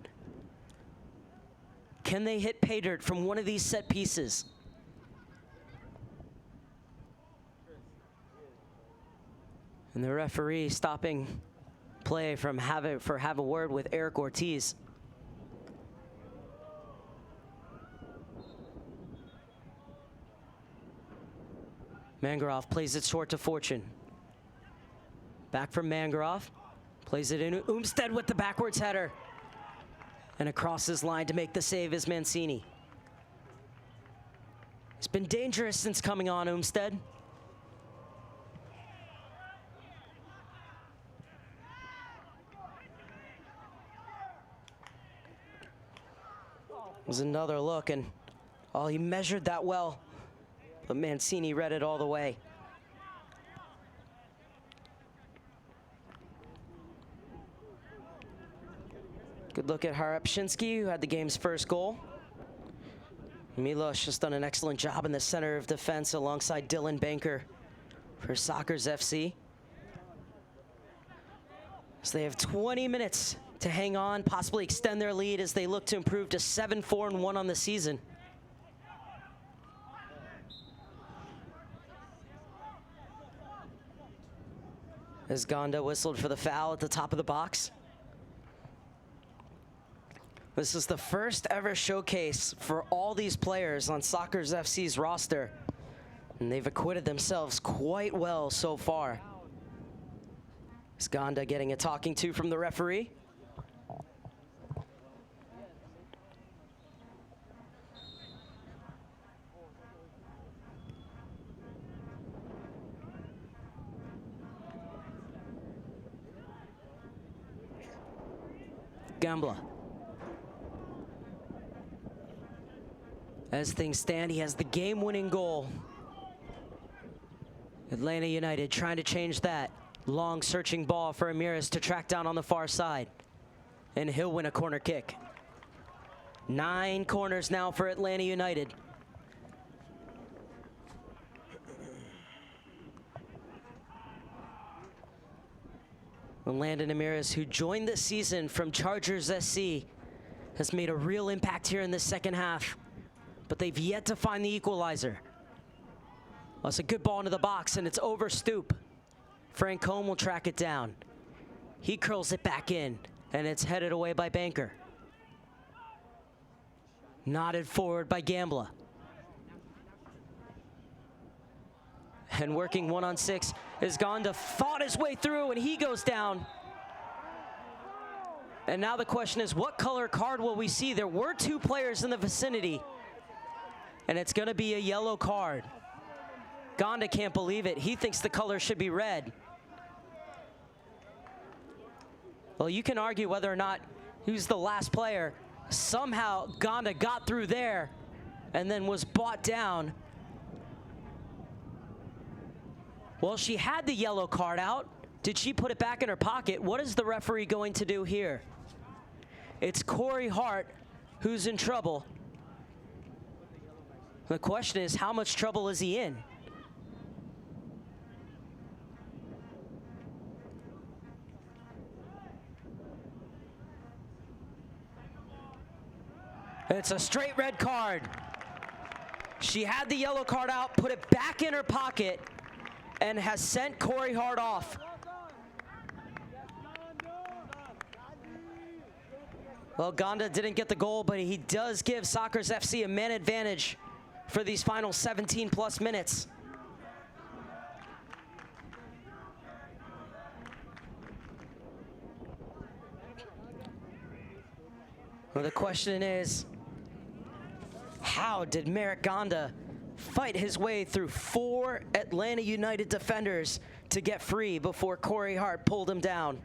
Can they hit pay dirt from one of these set pieces? And the referee stopping play from have a word with Eric Ortiz. Mangrove plays it short to Fortune. Back from Mangrove. Plays it in. Umstead with the backwards header. And across his line to make the save is Mancini. He's been dangerous since coming on, Umstead. Was another look, and oh, he measured that well. But Mancini read it all the way. Good look at Harapshinsky, who had the game's first goal. Milos just done an excellent job in the center of defense alongside Dylan Banker for Soccer's FC. So they have 20 minutes to hang on, possibly extend their lead as they look to improve to 7-4-1 on the season. as Gonda whistled for the foul at the top of the box. This is the first ever showcase for all these players on Sockers FC's roster, and they've acquitted themselves quite well so far. Is Gonda getting a talking to from the referee? Gambler. As things stand, he has the game-winning goal. Atlanta United trying to change that. Long searching ball for Ramirez to track down on the far side. And he'll win a corner kick. 9 corners now for Atlanta United. Landon Ramirez, who joined this season from Chargers SC, has made a real impact here in the second half, but they've yet to find the equalizer. Well, it's a good ball into the box, and it's over Stoop. Frank Combe will track it down. He curls it back in, and it's headed away by Banker. Nodded forward by Gambler. And working 1-on-6 is Gonda, fought his way through, and he goes down. And now the question is, what color card will we see? There were 2 players in the vicinity, and it's going to be a yellow card. Gonda can't believe it. He thinks the color should be red. Well, you can argue whether or not he was the last player. Somehow Gonda got through there and then was brought down. Well, she had the yellow card out. Did she put it back in her pocket? What is the referee going to do here? It's Corey Hart who's in trouble. The question is, how much trouble is he in? It's a straight red card. She had the yellow card out, put it back in her pocket, and has sent Corey Hart off. Well, Gonda didn't get the goal, but he does give Sockers FC a man advantage for these final 17+ minutes. Well, the question is, how did Merrick Gonda fight his way through 4 Atlanta United defenders to get free before Corey Hart pulled him down?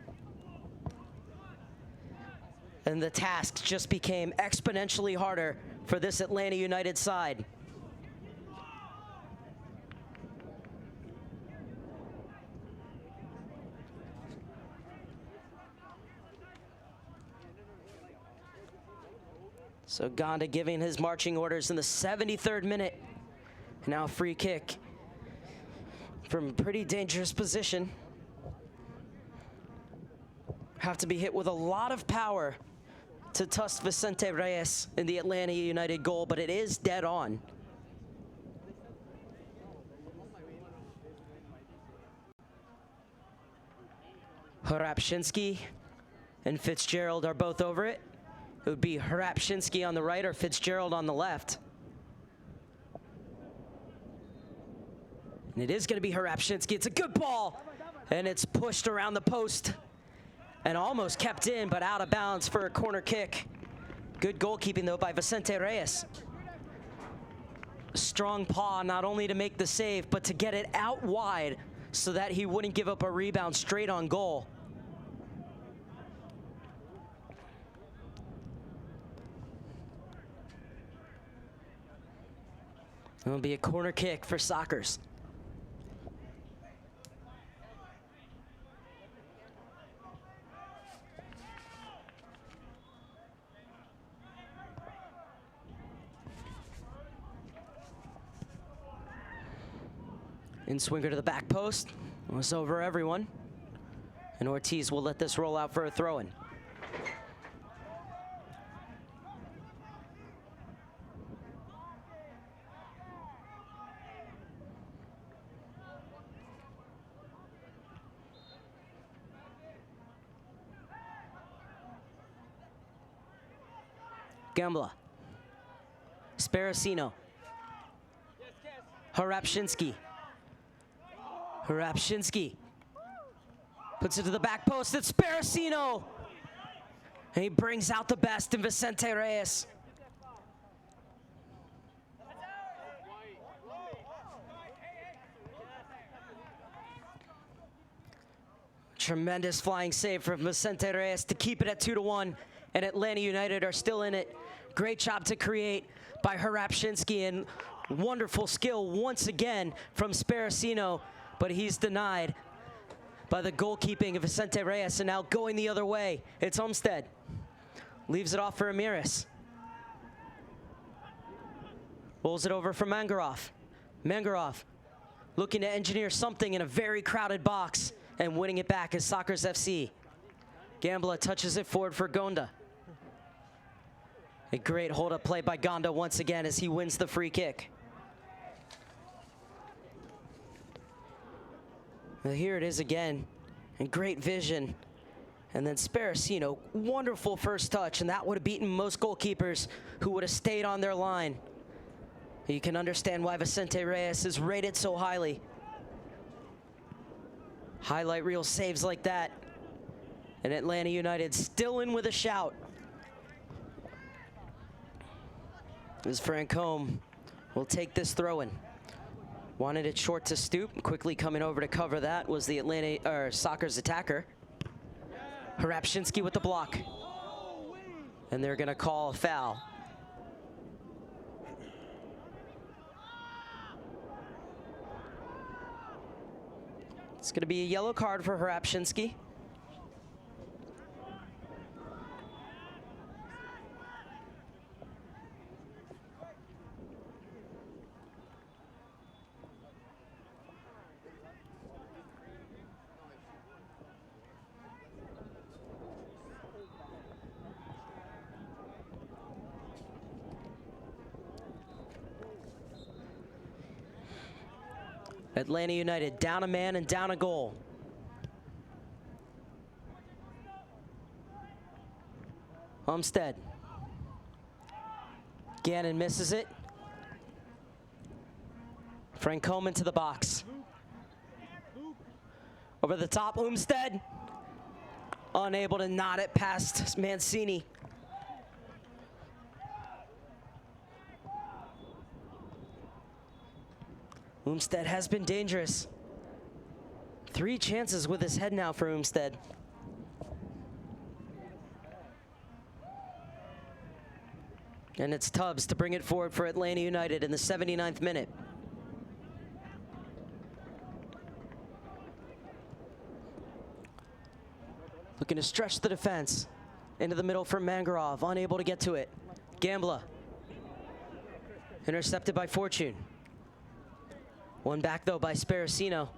And the task just became exponentially harder for this Atlanta United side. So Gonda giving his marching orders in the 73rd minute. Now a free kick from a pretty dangerous position. Have to be hit with a lot of power to tusk Vicente Reyes in the Atlanta United goal, but it is dead on. Hrabczynski and Fitzgerald are both over it. It would be Hrabczynski on the right or Fitzgerald on the left. And it is going to be Hrabczynski. It's a good ball, and it's pushed around the post and almost kept in, but out of bounds for a corner kick. Good goalkeeping, though, by Vicente Reyes. Strong paw, not only to make the save, but to get it out wide so that he wouldn't give up a rebound straight on goal. It'll be a corner kick for Sockers. In swinger to the back post. It was over everyone. And Ortiz will let this roll out for a throw-in. Gambla. Sparacino. Harapshinsky. Harapshinsky puts it to the back post. It's Sparacino. And he brings out the best in Vicente Reyes. Tremendous flying save from Vicente Reyes to keep it at 2-1. And Atlanta United are still in it. Great job to create by Harapshinsky, and wonderful skill once again from Sparacino, but he's denied by the goalkeeping of Vicente Reyes. And now going the other way, it's Umstead. Leaves it off for Ramirez. Rolls it over for Mangarov. Mangarov looking to engineer something in a very crowded box, and winning it back is Sockers FC. Gambla touches it forward for Gonda. A great hold-up play by Gonda once again as he wins the free kick. Well, here it is again, and great vision. And then Sparacino, wonderful first touch, and that would have beaten most goalkeepers who would have stayed on their line. You can understand why Vicente Reyes is rated so highly. Highlight reel saves like that. And Atlanta United still in with a shout. As Francombe will take this throw-in. Wanted it short to Stoop. Quickly coming over to cover that was the Sockers attacker. Harapshinsky with the block. And they're going to call a foul. It's going to be a yellow card for Harapshinsky. Atlanta United down a man and down a goal. Umstead. Gannon misses it. Francombe into the box. Over the top, Umstead. Unable to knot it past Mancini. Umstead has been dangerous. 3 chances with his head now for Umstead. And it's Tubbs to bring it forward for Atlanta United in the 79th minute. Looking to stretch the defense. Into the middle for Mangarov, unable to get to it. Gambla. Intercepted by Fortune. One back though by Sparacino.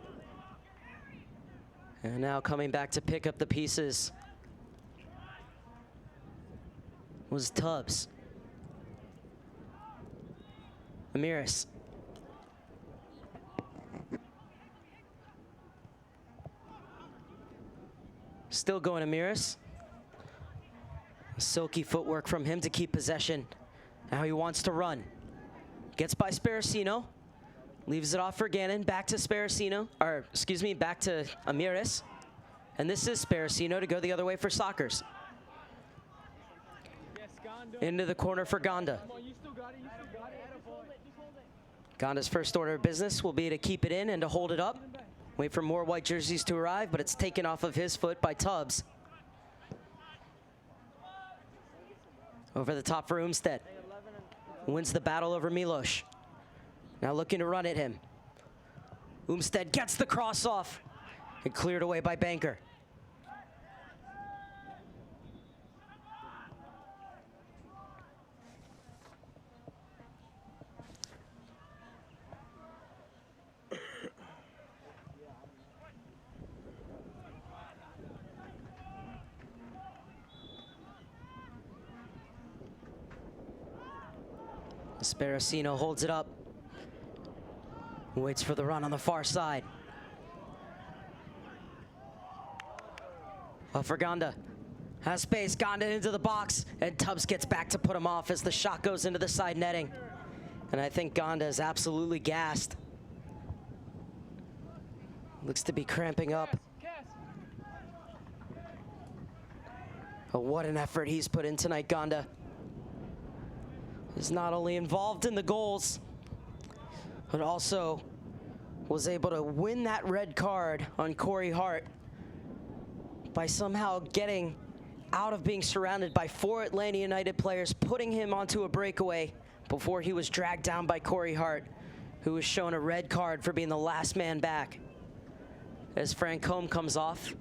And now coming back to pick up the pieces was Tubbs. Ramirez. Still going Ramirez. Silky footwork from him to keep possession. Now he wants to run. Gets by Sparacino. Leaves it off for Gannon, back to Sparacino, or excuse me, back to Ramirez. And this is Sparacino to go the other way for Sockers. Into the corner for Gonda. Gonda's first order of business will be to keep it in and to hold it up. Wait for more white jerseys to arrive, but it's taken off of his foot by Tubbs. Over the top for Umstead. Wins the battle over Milos. Now looking to run at him. Umstead gets the cross off and cleared away by Banker. Sparacino holds it up. Waits for the run on the far side. For Gonda. Has space, Gonda into the box, and Tubbs gets back to put him off as the shot goes into the side netting. And I think Gonda is absolutely gassed. Looks to be cramping up. But what an effort he's put in tonight, Gonda. Is not only involved in the goals, but also was able to win that red card on Corey Hart by somehow getting out of being surrounded by 4 Atlanta United players, putting him onto a breakaway before he was dragged down by Corey Hart, who was shown a red card for being the last man back. As Frank Combe comes off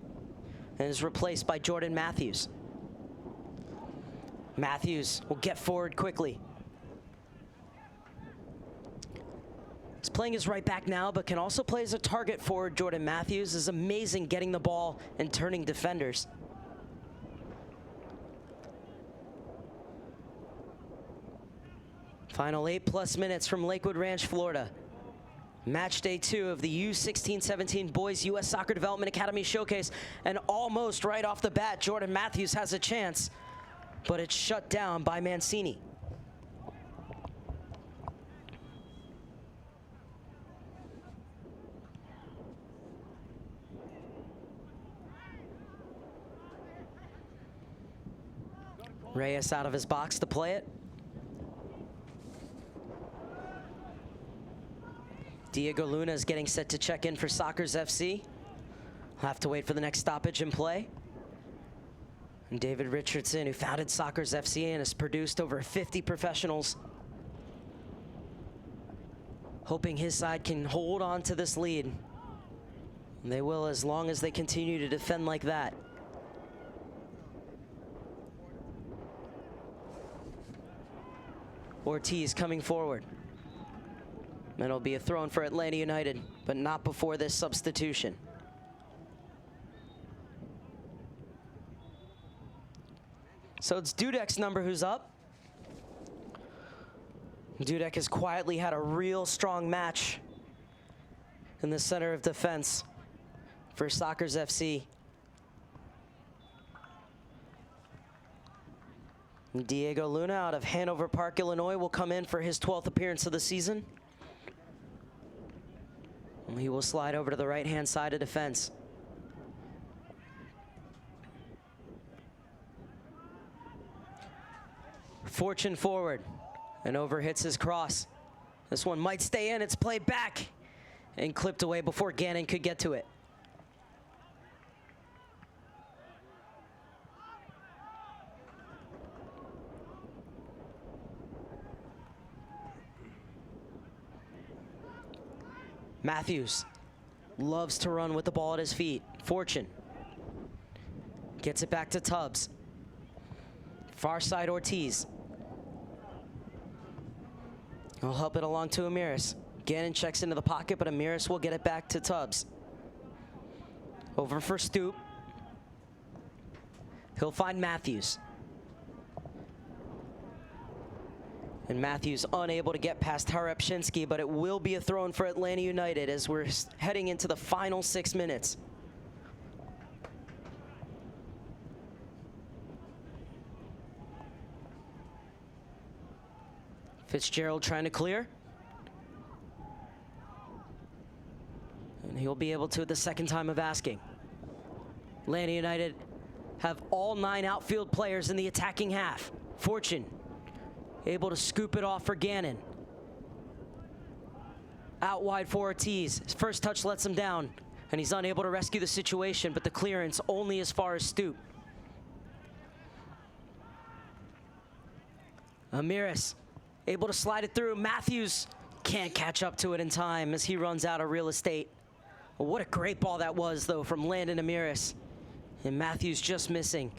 and is replaced by Jordan Matthews. Matthews will get forward quickly. He's playing his right back now, but can also play as a target forward. Jordan Matthews is amazing getting the ball and turning defenders. Final 8+ minutes from Lakewood Ranch, Florida. Match day 2 of the U-16-17 Boys U.S. Soccer Development Academy Showcase. And almost right off the bat, Jordan Matthews has a chance, but it's shut down by Mancini. Reyes out of his box to play it. Diego Luna is getting set to check in for Sockers FC. We'll have to wait for the next stoppage in play. And David Richardson, who founded Sockers FC and has produced over 50 professionals, hoping his side can hold on to this lead. And they will, as long as they continue to defend like that. Ortiz coming forward. And it'll be a throw in for Atlanta United, but not before this substitution. So it's Dudek's number who's up. Dudek has quietly had a real strong match in the center of defense for Sockers FC. Diego Luna out of Hanover Park, Illinois, will come in for his 12th appearance of the season. And he will slide over to the right-hand side of defense. Fortune forward, and over hits his cross. This one might stay in, it's played back and clipped away before Gannon could get to it. Matthews loves to run with the ball at his feet. Fortune gets it back to Tubbs. Far side Ortiz. He'll help it along to Amiris. Gannon checks into the pocket, but Amiris will get it back to Tubbs. Over for Stoop. He'll find Matthews. And Matthews unable to get past Harapshinsky, but it will be a throw-in for Atlanta United as we're heading into the final 6 minutes. Fitzgerald trying to clear. And he'll be able to at the second time of asking. Atlanta United have all 9 outfield players in the attacking half. Fortune able to scoop it off for Gannon. Out wide for Ortiz. His first touch lets him down, and he's unable to rescue the situation, but the clearance only as far as Stoop. Amiris able to slide it through. Matthews can't catch up to it in time as he runs out of real estate. Well, what a great ball that was, though, from Landon Amiris. And Matthews just missing.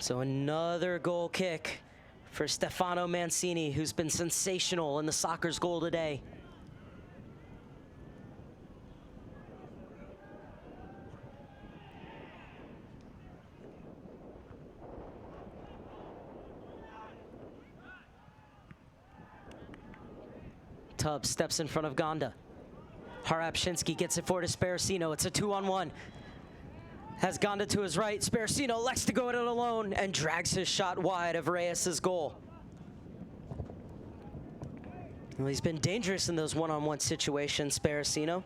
So another goal kick for Stefano Mancini, who's been sensational in the Sockers goal today. Tubbs steps in front of Gonda. Harapshinsky gets it for to Sparacino. It's a 2-on-1. Has Gonda to his right. Sparacino elects to go at it alone and drags his shot wide of Reyes' goal. Well, he's been dangerous in those one-on-one situations, Sparacino.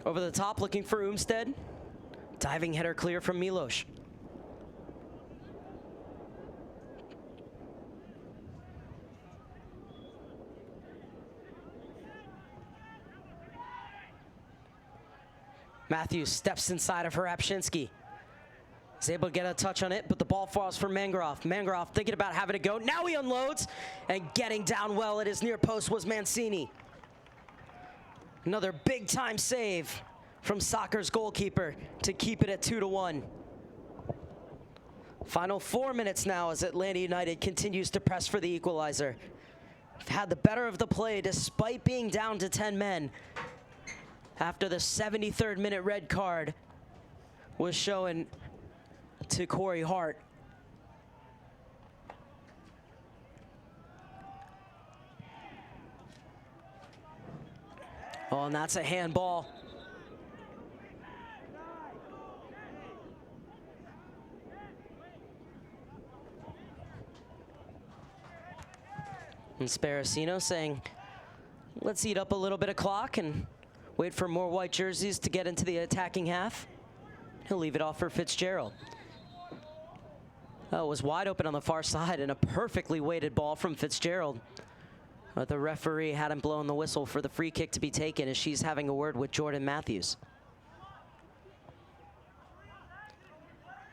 Over the top, looking for Umstead. Diving header clear from Milos. Matthews steps inside of Harapshinsky. He's able to get a touch on it, but the ball falls for Mangroff. Mangroff thinking about having to go. Now he unloads, and getting down well at his near post was Mancini. Another big-time save from Soccer's goalkeeper to keep it at 2-1. Final 4 minutes now as Atlanta United continues to press for the equalizer. Had the better of the play despite being down to 10 men after the 73rd minute red card was shown to Corey Hart. Oh, and that's a handball. And Sparacino saying, let's eat up a little bit of clock and wait for more white jerseys to get into the attacking half. He'll leave it off for Fitzgerald. Oh, it was wide open on the far side and a perfectly weighted ball from Fitzgerald. But the referee hadn't blown the whistle for the free kick to be taken as she's having a word with Jordan Matthews.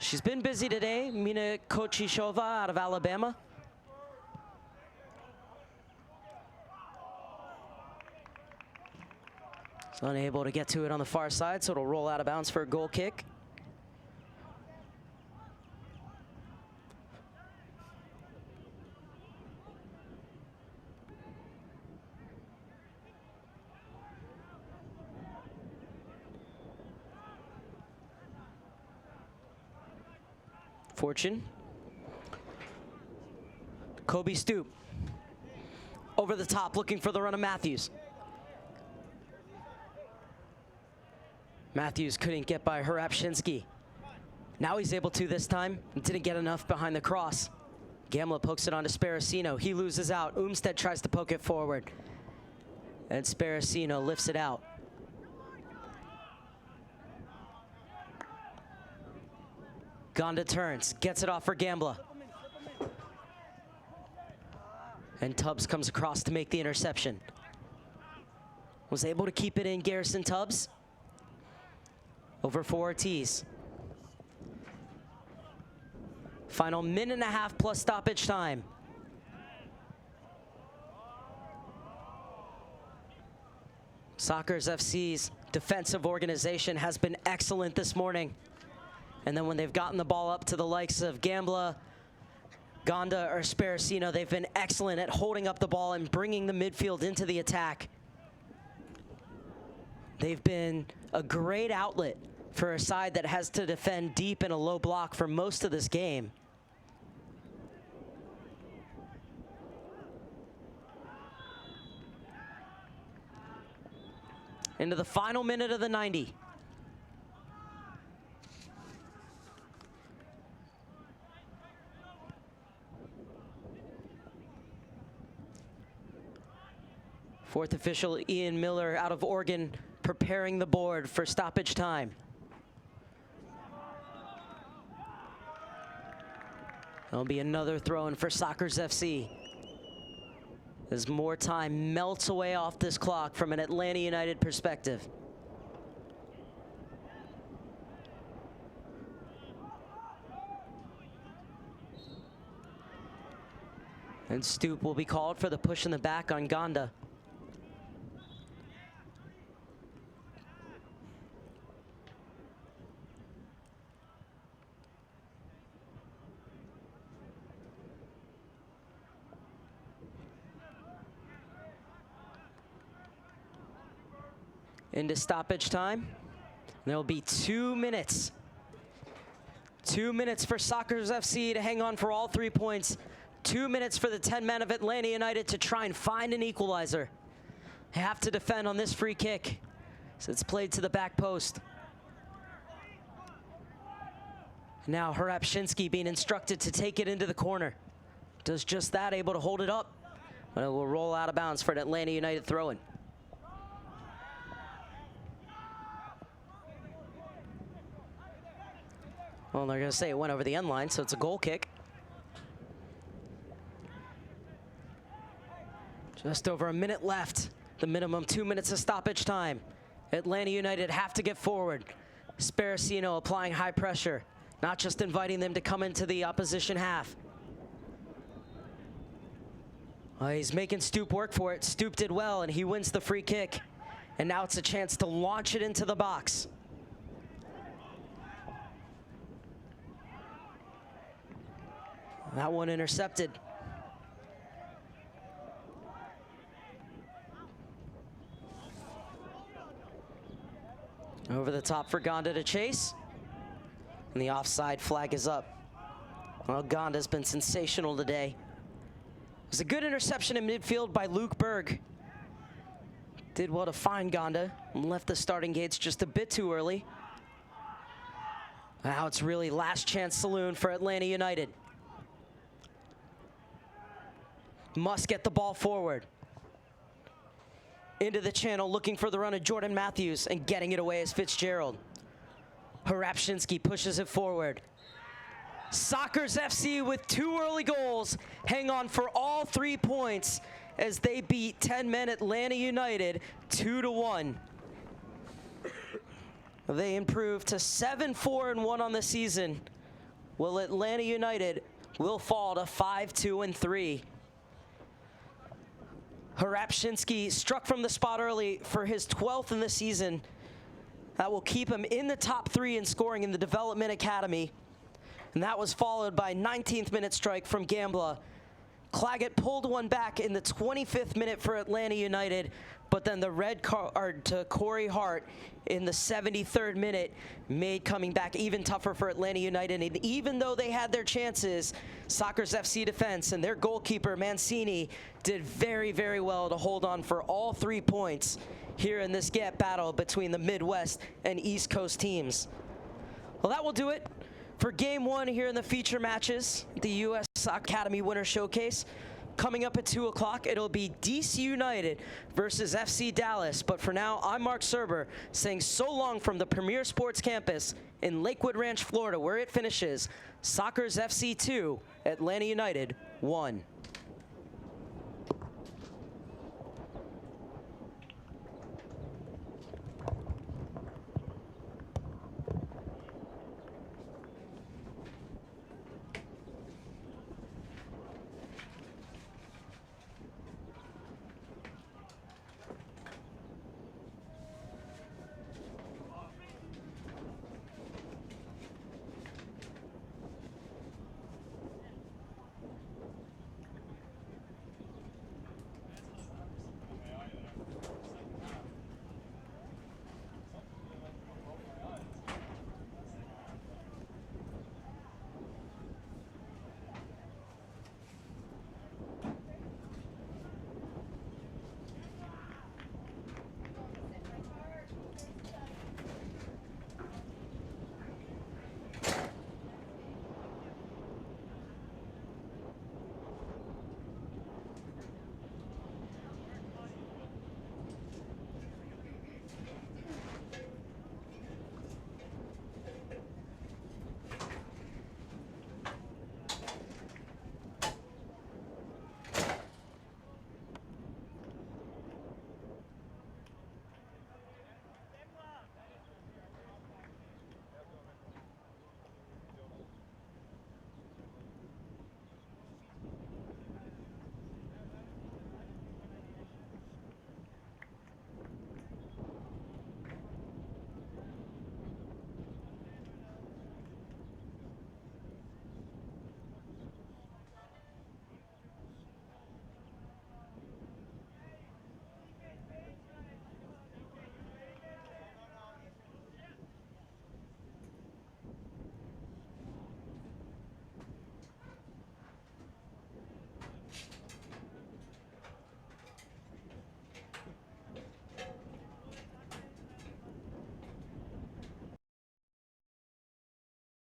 She's been busy today, Mina Kochishova out of Alabama. She's unable to get to it on the far side, so it'll roll out of bounds for a goal kick. Fortune. Kobe Stoop. Over the top, looking for the run of Matthews. Matthews couldn't get by Harapshinsky. Now he's able to this time. Didn't get enough behind the cross. Gamla pokes it on to Sparacino. He loses out. Umstead tries to poke it forward. And Sparacino lifts it out. Gonda turns, gets it off for Gambla. And Tubbs comes across to make the interception. Was able to keep it in, Garrison Tubbs. Over for Ortiz. Final minute and a half plus stoppage time. Soccer's FC's defensive organization has been excellent this morning. And then when they've gotten the ball up to the likes of Gambla, Gonda, or Sparacino, they've been excellent at holding up the ball and bringing the midfield into the attack. They've been a great outlet for a side that has to defend deep in a low block for most of this game. Into the final minute of the 90. Fourth official Ian Miller out of Oregon preparing the board for stoppage time. There'll be another throw-in for Soccer's FC as more time melts away off this clock from an Atlanta United perspective. And Stoop will be called for the push in the back on Gonda. Into stoppage time. There'll be 2 minutes 2 minutes for Sockers FC to hang on for all 3 points. 2 minutes for the 10 men of Atlanta United to try and find an equalizer. They have to defend on this free kick, so it's played to the back post. Now Hrabczynski being instructed to take it into the corner. Does just that, able to hold it up. But it will roll out of bounds for an Atlanta United throw-in. Well, they're going to say it went over the end line, so it's a goal kick. Just over a minute left. The minimum 2 minutes of stoppage time. Atlanta United have to get forward. Sparacino applying high pressure, not just inviting them to come into the opposition half. He's making Stoop work for it. Stoop did well, and he wins the free kick. And now it's a chance to launch it into the box. That one intercepted. Over the top for Gonda to chase. And the offside flag is up. Well, Gonda's been sensational today. It was a good interception in midfield by Luke Berg. Did well to find Gonda and left the starting gates just a bit too early. Now it's really last chance saloon for Atlanta United. Must get the ball forward. Into the channel, looking for the run of Jordan Matthews, and getting it away is Fitzgerald. Hrabczynski pushes it forward. Sockers FC with 2 early goals hang on for all 3 points as they beat 10 men Atlanta United 2-1. They improve to 7-4-1 on the season, while Atlanta United will fall to 5-2-3. Hrabczynski struck from the spot early for his 12th in the season. That will keep him in the top 3 in scoring in the Development Academy. And that was followed by 19th minute strike from Gambla. Claggett pulled one back in the 25th minute for Atlanta United, but then the red card to Corey Hart in the 73rd minute made coming back even tougher for Atlanta United. And even though they had their chances, Sockers FC defense and their goalkeeper Mancini did very, very well to hold on for all 3 points here in this gap battle between the Midwest and East Coast teams. Well, that will do it for Game 1 here in the feature matches, the U.S. Academy Winter Showcase. Coming up at 2 o'clock, it'll be DC United versus FC Dallas. But for now, I'm Mark Serber saying so long from the Premier Sports Campus in Lakewood Ranch, Florida, where it finishes Sockers FC 2, Atlanta United 1.